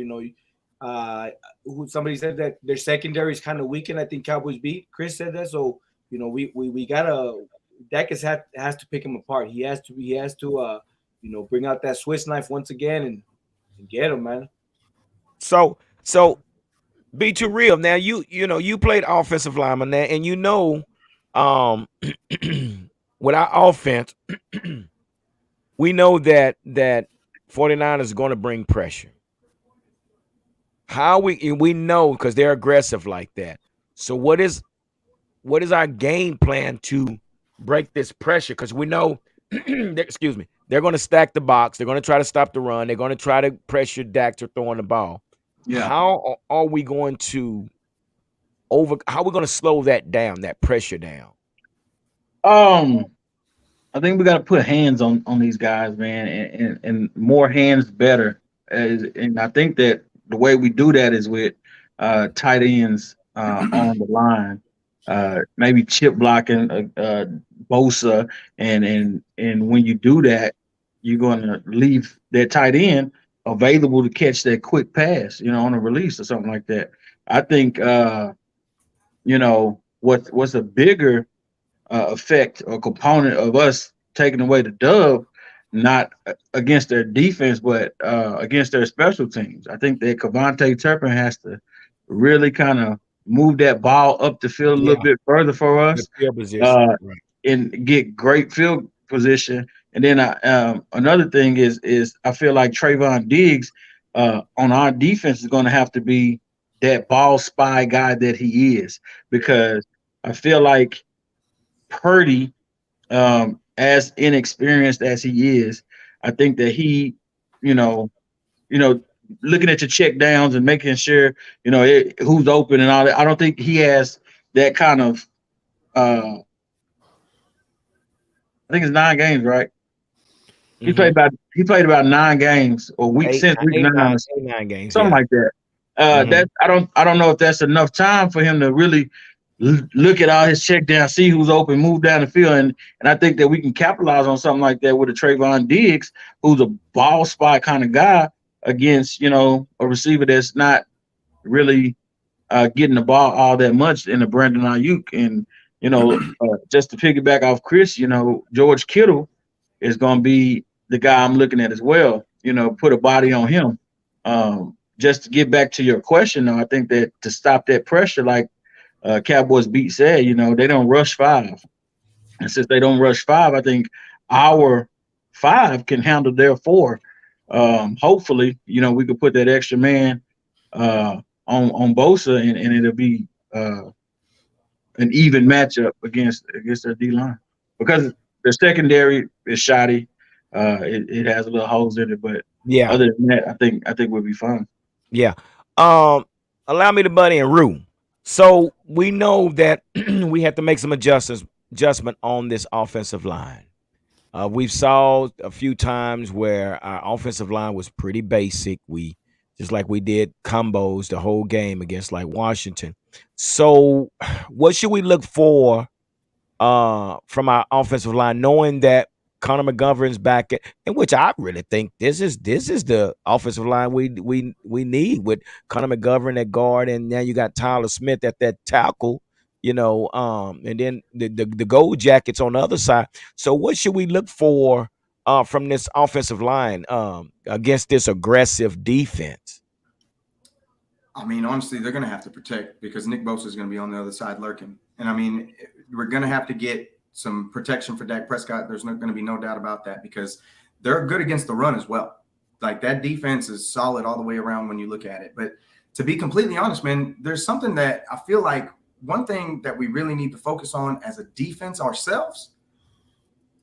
Somebody said that their secondary is kind of weakened. I think Cowboys beat. Chris said that. So we gotta. Dak has to pick him apart. He has to bring out that Swiss knife once again and get him, man. So be too real. Now you played offensive lineman there, and um with our offense, we know that 49ers is going to bring pressure. How we know because they're aggressive like that. So what is our game plan to break this pressure? Because we know, excuse me, they're going to stack the box. They're going to try to stop the run. They're going to try to pressure Dak to throwing the ball. Yeah. How are we going to how are we going to slow that down, that pressure down? I think we got to put hands on these guys, man, and more hands better. And I think that the way we do that is with tight ends on the line, maybe chip blocking Bosa, and when you do that, you're going to leave that tight end available to catch that quick pass, on a release or something like that. I think what's a bigger effect or component of us taking away the dub, not against their defense, but against their special teams. I think that Cavante Turpin has to really kind of move that ball up the field a little bit further for us, field position, right, and get great field position. And then another thing is I feel like Trayvon Diggs on our defense is going to have to be that ball spy guy that he is, because I feel like Purdy, as inexperienced as he is, I think that he, looking at your check downs and making sure, who's open and all that. I don't think he has that kind of. I think it's 9 games, right? He played about 9 games or week 9, 9 games, something like that. That I don't know if that's enough time for him to really look at all his check down, see who's open, move down the field, and I think that we can capitalize on something like that with a Trayvon Diggs, who's a ball spot kind of guy against a receiver that's not really getting the ball all that much in the Brandon Ayuk. And just to piggyback off Chris, George Kittle is going to be the guy I'm looking at as well. Put a body on him. Just to get back to your question, though, I think that to stop that pressure, like Cowboys beat said, they don't rush 5. And since they don't rush 5, I think our 5 can handle their 4. Hopefully, we could put that extra man on Bosa, and it'll be an even matchup against their D line, because their secondary is shoddy. It has a little holes in it, but other than that, I think we'll be fine. Yeah. Allow me to butt in, Rue. So we know that we have to make some adjustment on this offensive line. We've saw a few times where our offensive line was pretty basic. We just like we did combos the whole game against like Washington. So what should we look for from our offensive line, knowing that Connor McGovern's back, in which I really think this is the offensive line we need, with Connor McGovern at guard, and now you got Tyler Smith at that tackle, and then the Gold Jackets on the other side. So what should we look for from this offensive line against this aggressive defense? I mean, honestly, they're going to have to protect, because Nick Bosa is going to be on the other side lurking. And I mean, we're going to have to get some protection for Dak Prescott. There's not going to be no doubt about that, because they're good against the run as well. Like, that defense is solid all the way around when you look at it. But to be completely honest, man, there's something that I feel like one thing that we really need to focus on as a defense ourselves.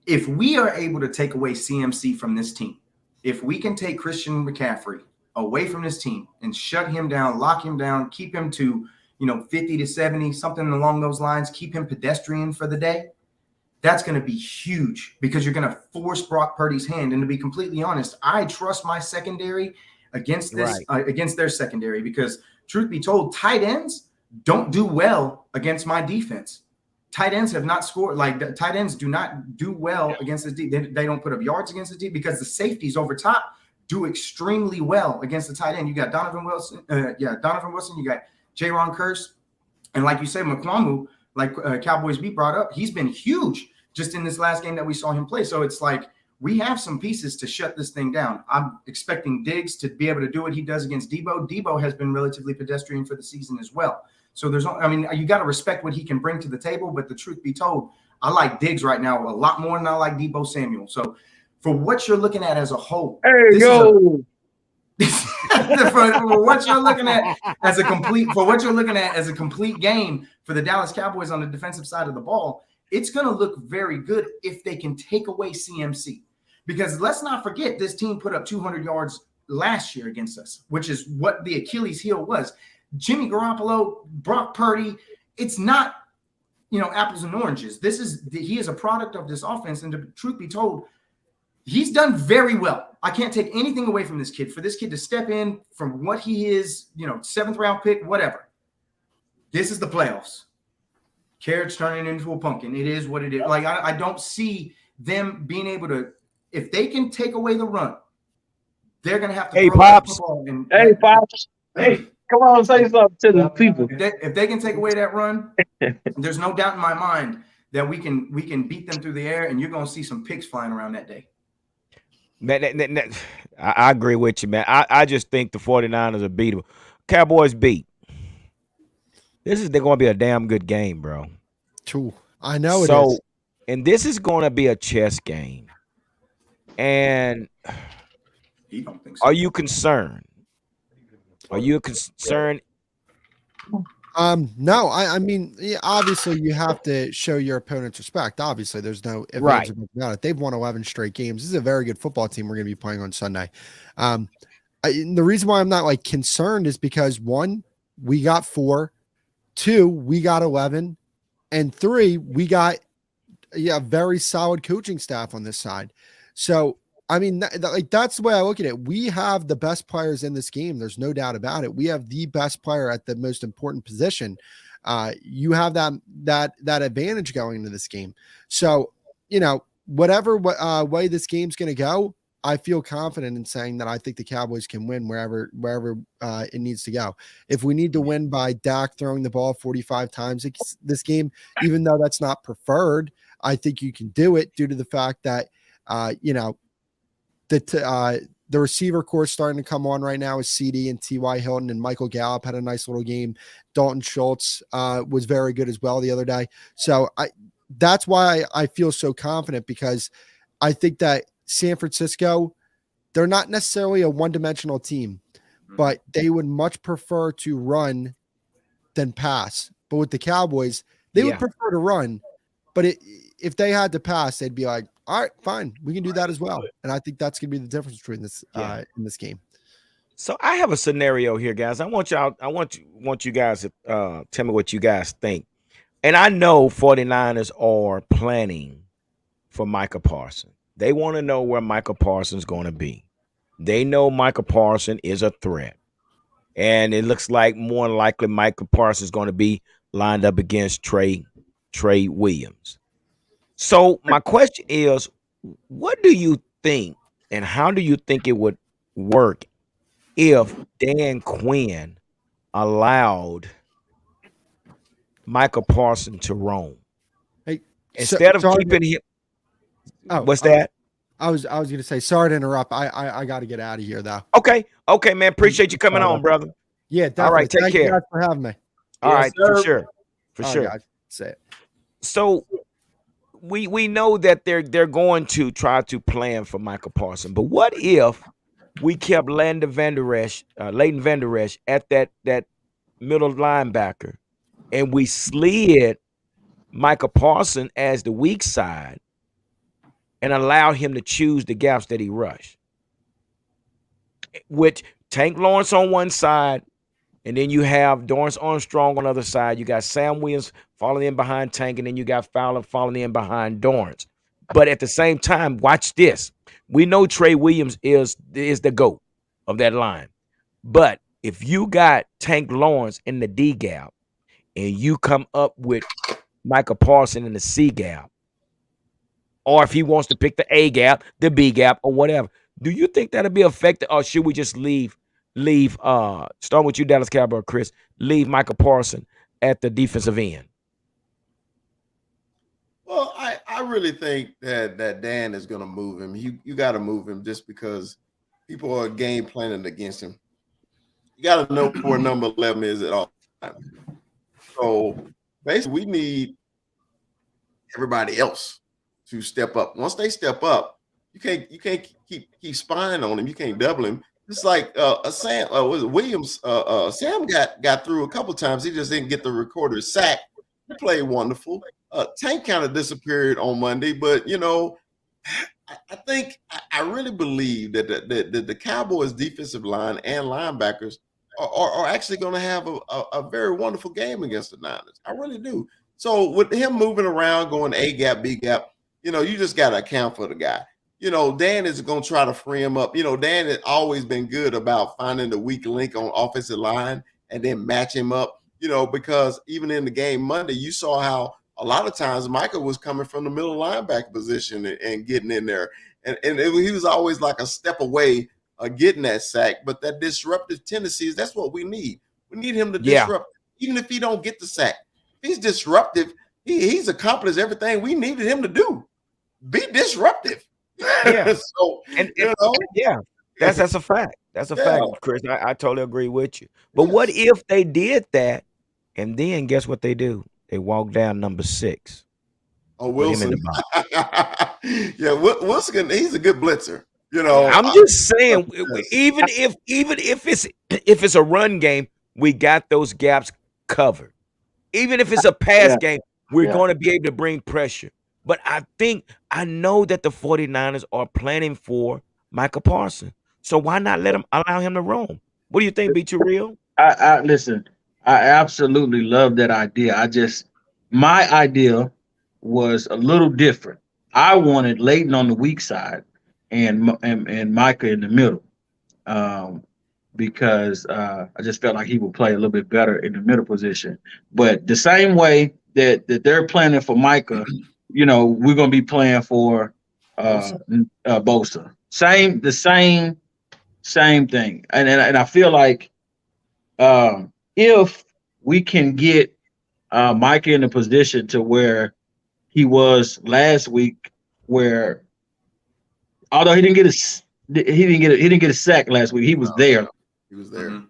If we are able to take away CMC from this team, if we can take Christian McCaffrey away from this team and shut him down, lock him down, keep him to 50 to 70, something along those lines, keep him pedestrian for the day, that's going to be huge, because you're going to force Brock Purdy's hand. And to be completely honest, I trust my secondary against this, against their secondary, because truth be told, tight ends don't do well against my defense. tight ends have not scored. Like the tight ends do not do well against the deep. They don't put up yards against the deep because the safeties over top do extremely well against the tight end. You got Donovan Wilson. Donovan Wilson. You got Jaron Kearse. And like you said, McQuamu, like Cowboys beat brought up, he's been huge just in this last game that we saw him play. So it's like we have some pieces to shut this thing down. I'm expecting Diggs to be able to do what he does against Debo. Debo has been relatively pedestrian for the season as well. So you got to respect what he can bring to the table. But the truth be told, I like Diggs right now a lot more than I like Debo Samuel. So for what you're looking at as a whole, for what you're looking at as a complete game for the Dallas Cowboys on the defensive side of the ball, it's going to look very good if they can take away CMC. Because let's not forget, this team put up 200 yards last year against us, which is what the Achilles heel was. Jimmy Garoppolo, Brock Purdy, it's not, apples and oranges. He is a product of this offense. And the truth be told, he's done very well. I can't take anything away from this kid. For this kid to step in from what he is, 7th round pick, whatever. This is the playoffs. Carrots turning into a pumpkin. It is what it is. Like, I don't see them being able to, if they can take away the run, they're going to have to Hey, throw Pops. that football. Hey, Pops. Hey, come on, say something to the people. If they can take away that run, there's no doubt in my mind that we can beat them through the air, and you're going to see some picks flying around that day. Man, I agree with you, man. I just think the 49ers are beatable. Cowboys beat. They're going to be a damn good game, bro. True. I know it is. And this is going to be a chess game. And He don't think so. are you concerned? Are you concerned? No, I mean, obviously you have to show your opponents respect. Obviously, there's no ifs, Right. ands, or buts about it. They've won 11 straight games. This is a very good football team we're going to be playing on Sunday. The reason why I'm not like concerned is because 1, we got 4, 2, we got 11, and 3, we got very solid coaching staff on this side. So I mean, that's the way I look at it. We have the best players in this game. There's no doubt about it. We have the best player at the most important position. You have that advantage going into this game. So, whatever way this game's going to go, I feel confident in saying that I think the Cowboys can win wherever it needs to go. If we need to win by Dak throwing the ball 45 times this game, even though that's not preferred, I think you can do it due to the fact that, the receiver core starting to come on right now is CD and T.Y. Hilton, and Michael Gallup had a nice little game. Dalton Schultz was very good as well the other day. So that's why I feel so confident, because I think that San Francisco, they're not necessarily a one-dimensional team, but they would much prefer to run than pass. But with the Cowboys, they would prefer to run, but if they had to pass, they'd be like, all right, fine, we can do that as well. And I think that's going to be the difference between this in this game. So I have a scenario here, guys. I want you guys to tell me what you guys think. And I know 49ers are planning for Micah Parsons. They want to know where Micah Parsons is going to be. They know Micah Parsons is a threat. And it looks like more than likely Micah Parsons is going to be lined up against Trey Williams. So my question is, what do you think and how do you think it would work if Dan Quinn allowed Micah Parsons to roam? Hey, instead of keeping him. What's that? I was going to say, sorry to interrupt. I got to get out of here though. Okay, man. Appreciate you coming on, brother. Yeah, definitely. All right, take Thank care. you guys for having me. All right, sir. for sure. Guys, say it. So we know that they're going to try to plan for Michael Parsons, but what if we kept Leighton Vander Esch at that middle linebacker, and we slid Michael Parsons as the weak side and allowed him to choose the gaps that he rushed, with Tank Lawrence on one side, and then you have Dorrance Armstrong on the other side. You got Sam Williams falling in behind Tank, and then you got Fowler falling in behind Dorrance. But at the same time, watch this. We know Trey Williams is the GOAT of that line. But if you got Tank Lawrence in the D gap and you come up with Micah Parsons in the C gap, or if he wants to pick the A gap, the B gap, or whatever. Do you think that'll be effective, or should we just leave starting with you, Dallas Cowboy Chris, leave Micah Parsons at the defensive end? Well, I really think that Dan is going to move him. You got to move him just because people are game planning against him. You got to know where number 11 is at all times. So basically, we need everybody else to step up. Once they step up, you can't keep spying on him. You can't double him. It's like Sam was it Williams. Sam got through a couple times. He just didn't get the recorded sack. He played wonderful. Tank kind of disappeared on Monday, but I really believe that the Cowboys defensive line and linebackers are actually going to have a very wonderful game against the Niners. I really do. So with him moving around, going A gap, B gap, you just got to account for the guy. Dan is going to try to free him up. Dan has always been good about finding the weak link on offensive line and then match him up, because even in the game Monday, you saw how a lot of times Micah was coming from the middle linebacker position and getting in there. And he was always like a step away getting that sack. But that disruptive tendencies, that's what we need. We need him to disrupt, even if he don't get the sack. If he's disruptive, he's accomplished everything we needed him to do. Be disruptive. Yeah. So, that's a fact. That's a fact, Chris. I totally agree with you. But what if they did that, and then guess what they do? They walk down number 6. Oh, Wilson. Wilson. He's a good blitzer. I'm just saying, even if it's a run game, we got those gaps covered. Even if it's a pass game, we're going to be able to bring pressure. But I know that the 49ers are planning for Micah Parsons. So why not allow him to roam? What do you think, Be Too Real? I listen, I absolutely love that idea. My idea was a little different. I wanted Leighton on the weak side and Micah in the middle, because I just felt like he would play a little bit better in the middle position. But the same way that they're planning for Micah, we're gonna be playing for Bosa. Same thing. And I feel like if we can get Micah in a position to where he was last week, where although he didn't get a sack last week, he was there. He was there.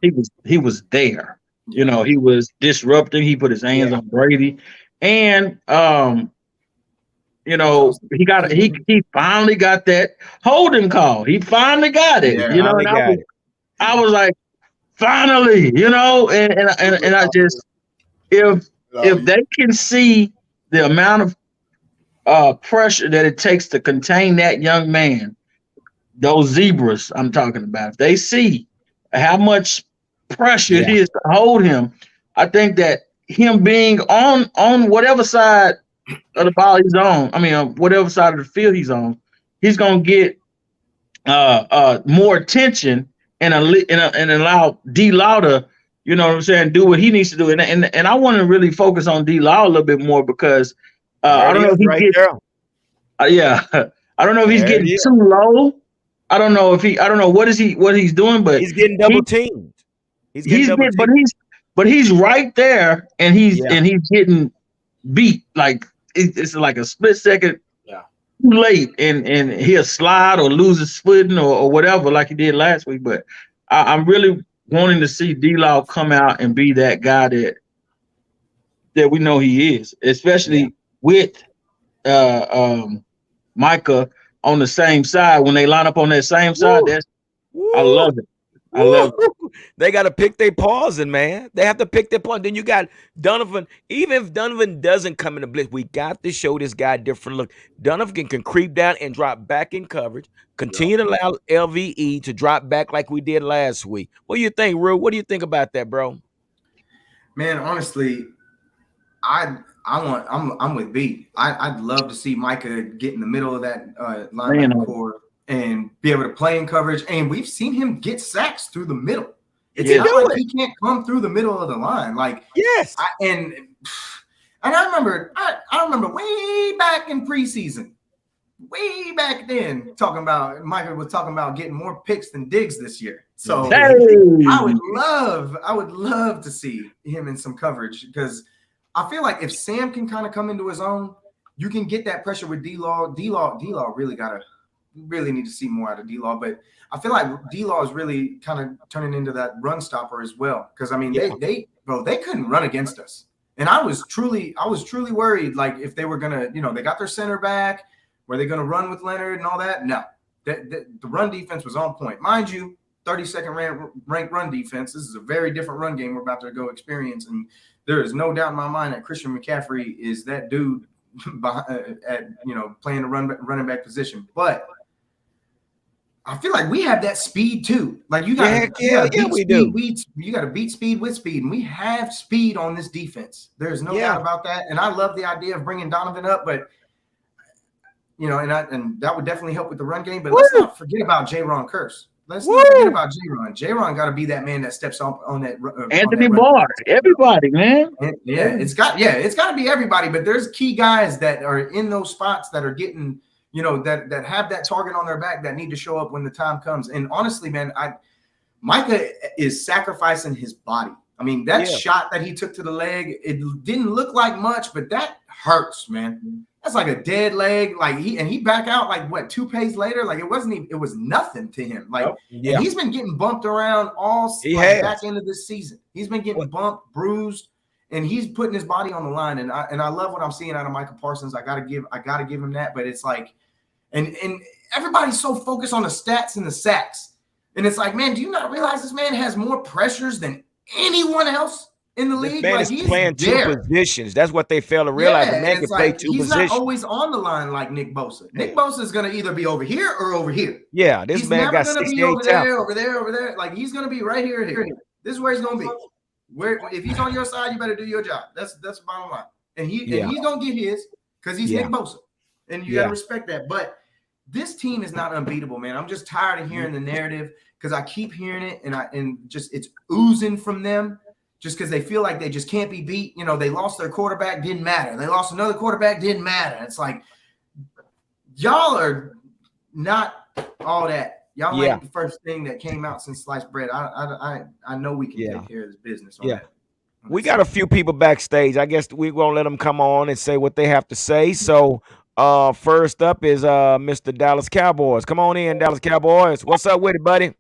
He was there. He was disrupting. He put his hands on Brady, and he finally got that holding call. He finally got it. I was like, finally, and I just if they can see the amount of pressure that it takes to contain that young man, those zebras I'm talking about, if they see how much pressure it is to hold him, I think that him being on whatever side of the ball he's on, whatever side of the field he's on, he's gonna get more attention and allow D Law to, do what he needs to do. And I want to really focus on D Law a little bit more because I don't know if he's getting, I don't know if he's getting too low. I don't know what he's doing, but he's getting double teamed. But he's right there, and he's getting beat. Like it's like a split second too late, and he'll slide or lose his footing or whatever, like he did last week. But I'm really wanting to see D-Law come out and be that guy that we know he is, especially with Micah on the same side. When they line up on that same side, I love it. I love it. They got to pick their pausing, man. They have to pick their pause. Then you got Donovan. Even if Donovan doesn't come in the blitz, we got to show this guy a different look. Donovan can creep down and drop back in coverage. Continue to allow LVE to drop back like we did last week. What do you think, Rue? What do you think about that, bro? Man, honestly, I'm with B. I'd love to see Micah get in the middle of that linebacker core and be able to play in coverage. And we've seen him get sacks through the middle. It's not like he can't come through the middle of the line. Like, yes. And I remember way back in preseason, way back then, Michael was talking about getting more picks than Diggs this year. So Hey. I would love to see him in some coverage, because I feel like if Sam can kind of come into his own, you can get that pressure with D-Law. D-Law really need to see more out of D-Law, but I feel like D-Law is really kind of turning into that run stopper as well. Because I mean, they couldn't run against us. And I was truly worried, like, if they were gonna, they got their center back, were they gonna run with Leonard and all that? No, the run defense was on point, mind you. 32nd ranked run defense. This is a very different run game we're about to go experience, and there is no doubt in my mind that Christian McCaffrey is that dude playing the running back position. But I feel like we have that speed too. Like you got to beat speed with speed, and we have speed on this defense. There's no doubt about that. And I love the idea of bringing Donovan up, but and that would definitely help with the run game. But let's not forget about J-Ron Curse. Let's not forget about J-Ron. J-Ron got to be that man that steps up on that. Anthony Barr, everybody, man. It's got to be everybody. But there's key guys that are in those spots that are getting, that have that target on their back that need to show up when the time comes. And honestly, man, Micah is sacrificing his body. I mean, that shot that he took to the leg, it didn't look like much, but that hurts, man. That's like a dead leg. Like he back out like what, 2 plays later? Like it was nothing to him. Like and he's been getting bumped around back into this season. He's been getting bumped, bruised, and he's putting his body on the line. And I love what I'm seeing out of Micah Parsons. I gotta give him that. But it's like, and everybody's so focused on the stats and the sacks. And it's like, man, do you not realize this man has more pressures than anyone else in the league? Man, like he's playing two positions. That's what they fail to realize. The man can play two positions. He's not always on the line like Nick Bosa. Nick Bosa is going to either be over here or over here. Yeah, this man got 68 over there. Like he's going to be right here. This is where he's going to be. If he's on your side, you better do your job. That's the bottom line. And he's going to get his because he's Nick Bosa, and you got to respect that. But this team is not unbeatable, man. I'm just tired of hearing the narrative because I keep hearing it, and it's oozing from them. Just because they feel like they just can't be beat. They lost their quarterback, didn't matter. They lost another quarterback, didn't matter. It's like, y'all are not all that. Y'all ain't the first thing that came out since sliced bread. I know we can take care of this business. We got a few people backstage. I guess we're going to let them come on and say what they have to say. So first up is Mr. Dallas Cowboys. Come on in, Dallas Cowboys. What's up with it, buddy?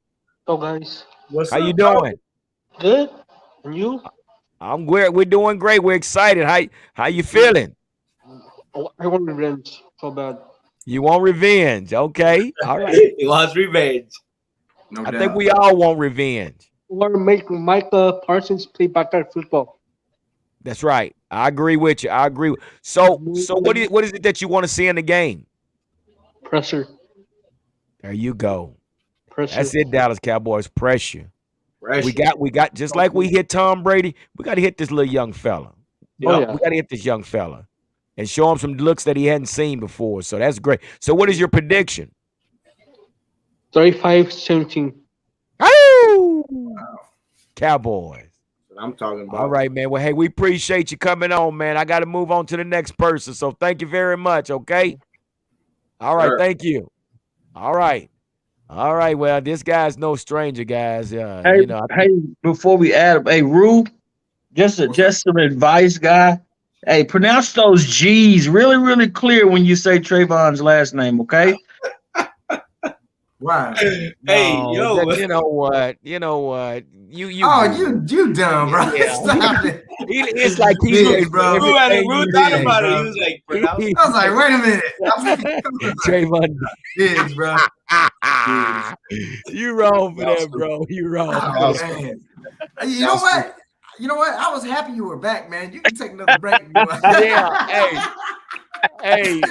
Hello, guys. How you doing? Good. And you? I'm great. We're doing great. We're excited. How you feeling? I want revenge so bad. You want revenge? Okay. All right. He wants revenge. No I doubt. think we all want revenge. I want to make Micah Parsons play backyard football. That's right. I agree with you. I agree. So what is it that you want to see in the game? Pressure. There you go. Pressure. That's it, Dallas Cowboys. Pressure. We got just like we hit Tom Brady, we got to hit this little young fella. We got to hit this young fella and show him some looks that he hadn't seen before. So that's great. So what is your prediction? 35-17. Oh, wow. Cowboys. That's what I'm talking about. All right, man. Well, hey, we appreciate you coming on, man. I got to move on to the next person. So thank you very much. Okay. All right. Sure. Thank you. All right. All right, well, this guy's no stranger, guys. Hey, before we add, Rube, just some advice, guy. Hey, pronounce those G's really, really clear when you say Trayvon's last name, okay? Wow. Hey, yo, you know what? You dumb, bro. Yeah. Stop it. It's like he's bro. Rube thought about it. He was like, I was like, wait a minute. Trayvon Diggs, bro. You wrong for that, bro. You wrong. Oh, man. You know what? I was happy you were back, man. You can take another break. Yeah. Hey.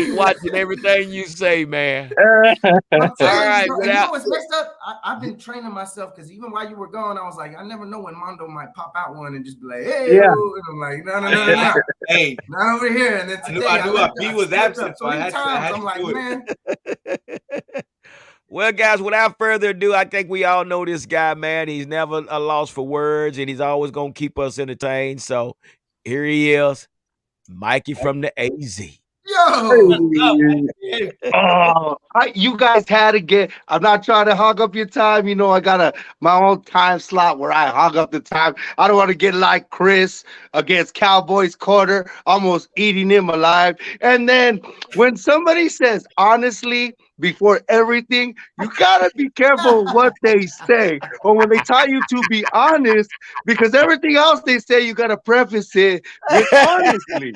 Watching everything you say, man. All right. You know what's messed up? I've been training myself because even while you were gone, I was like, I never know when Mondo might pop out one and just be like, hey, and I'm like, no. Hey, not over here. And then today, I knew he was absent, so I had I'm like, man. Well, guys, without further ado, I think we all know this guy, man. He's never a loss for words, and he's always going to keep us entertained. So Here he is, Mikey from the AZ. Yo, You guys had to get. I'm not trying to hog up your time. You know, I got my own time slot where I hog up the time. I don't want to get like Chris against Cowboys corner, almost eating him alive. And then when somebody says honestly before everything, you gotta be careful what they say, or when they tell you to be honest, because everything else they say you gotta preface it with honestly.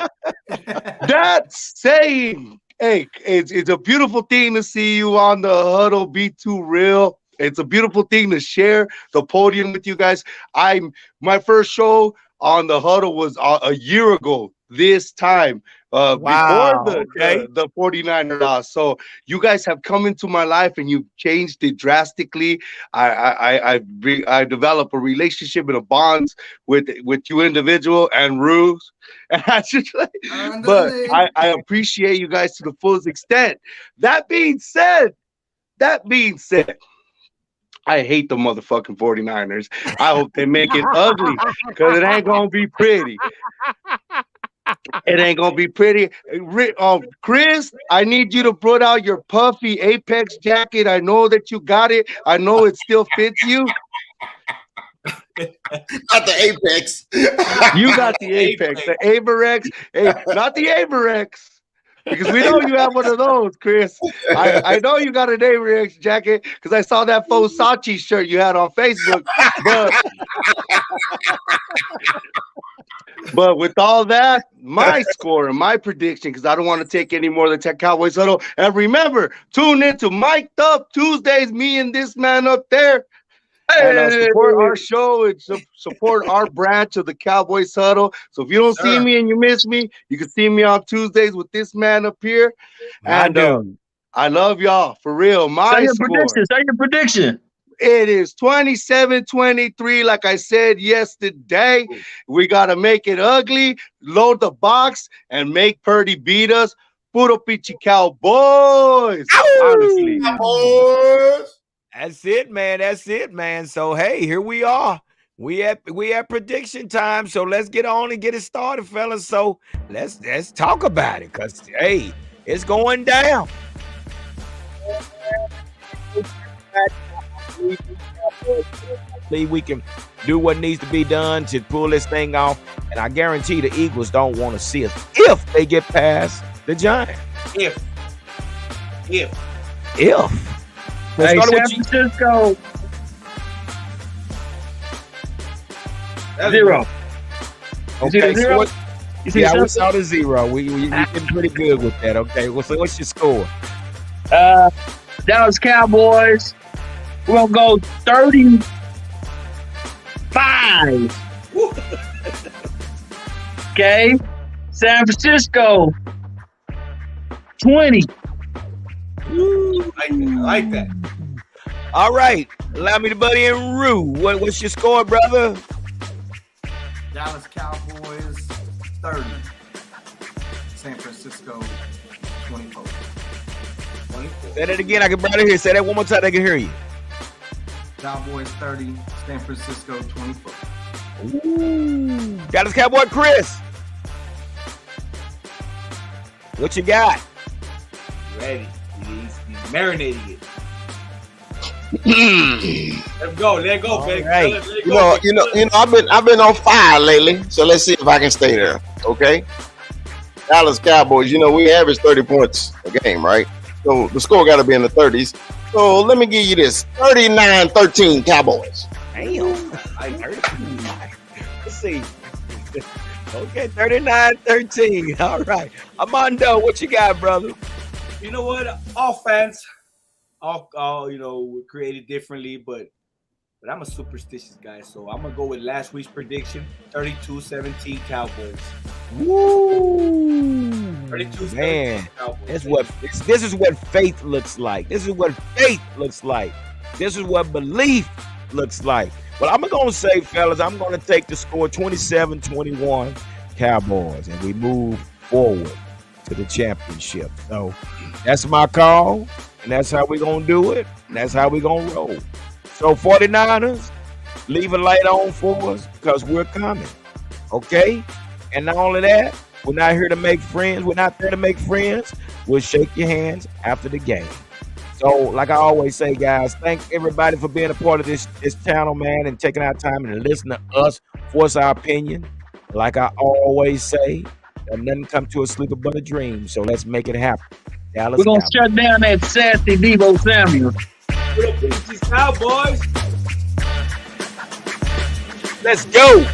That's saying, hey, it's a beautiful thing to see you on the huddle. Be too real. It's a beautiful thing to share the podium with you guys. My first show on the huddle was a year ago this time, before the 49er loss. So you guys have come into my life and you've changed it drastically. I developed a relationship and a bond with you individual and Ruse. And but I appreciate you guys to the fullest extent. That being said, I hate the motherfucking 49ers. I hope they make it ugly because it ain't gonna be pretty. It ain't gonna be pretty. Chris, I need you to put out your puffy Apex jacket. I know that you got it. I know it still fits you. not the Apex. You got the Apex, the Averex, not the Averex. Because we know you have one of those, Chris. I know you got an Averex jacket because I saw that faux Sachi shirt you had on Facebook. But with all that, my score and my prediction, because I don't want to take any more of the Tech Cowboys huddle. And remember, tune in to Mic'd Up Tuesdays, me and this man up there. And support our show and support our branch of the Cowboys huddle. So if you don't see me and you miss me, you can see me on Tuesdays with this man up here. And I love y'all for real. Say your prediction. It is 27-23. Like I said yesterday, we got to make it ugly, load the box, and make Purdy beat us. Puro pichi Cowboys. Honestly. Cowboys. That's it, man. That's it, man. So hey, here we are. We at prediction time. So let's get on and get it started, fellas. So let's talk about it, cause hey, it's going down. We can do what needs to be done to pull this thing off, and I guarantee the Eagles don't want to see us if they get past the Giants. If. Hey, San Francisco. 0. Okay, zero? Yeah, we saw the 0. We getting pretty good with that. Okay, well, so what's your score? Dallas Cowboys. We're gonna go 35. Okay. San Francisco 20. I like that. All right, allow me to buddy and Rue. What's your score, brother? Dallas Cowboys 30. San Francisco 24. Say that again. I can barely hear. Say that one more time. I can hear you. Cowboys 30. San Francisco 24. Ooh. Dallas Cowboy Chris. What you got? Ready. He's marinating it. Let go, baby. Right. You know, I've been on fire lately. So let's see if I can stay there. Okay. Dallas Cowboys, we average 30 points a game, right? So the score got to be in the 30s. So let me give you this: 39-13 Cowboys. Damn. Let's see. Okay, 39-13. All right. Armando, what you got, brother? You know what? All fans, all we're created differently, but I'm a superstitious guy, so I'm gonna go with last week's prediction: 32-17 Cowboys. Woo! 32-17 Man, Cowboys. This is what faith looks like. This is what faith looks like. This is what belief looks like. Well, I'm gonna say, fellas, I'm gonna take the score 27-21 Cowboys, and we move forward to the championship. So that's my call, and that's how we're gonna do it, and that's how we're gonna roll. So 49ers, leave a light on for us because we're coming. Okay? And not only that, we're not here to make friends. We're not there to make friends. We'll shake your hands after the game. So, like I always say, guys, thank everybody for being a part of this channel, man, and taking our time and listening to us, voice our opinion. Like I always say, nothing come to a sleeper but a dream. So let's make it happen. Dallas We're gonna Cowboys. shut down that sassy Devo Samuel. These Cowboys. Let's go.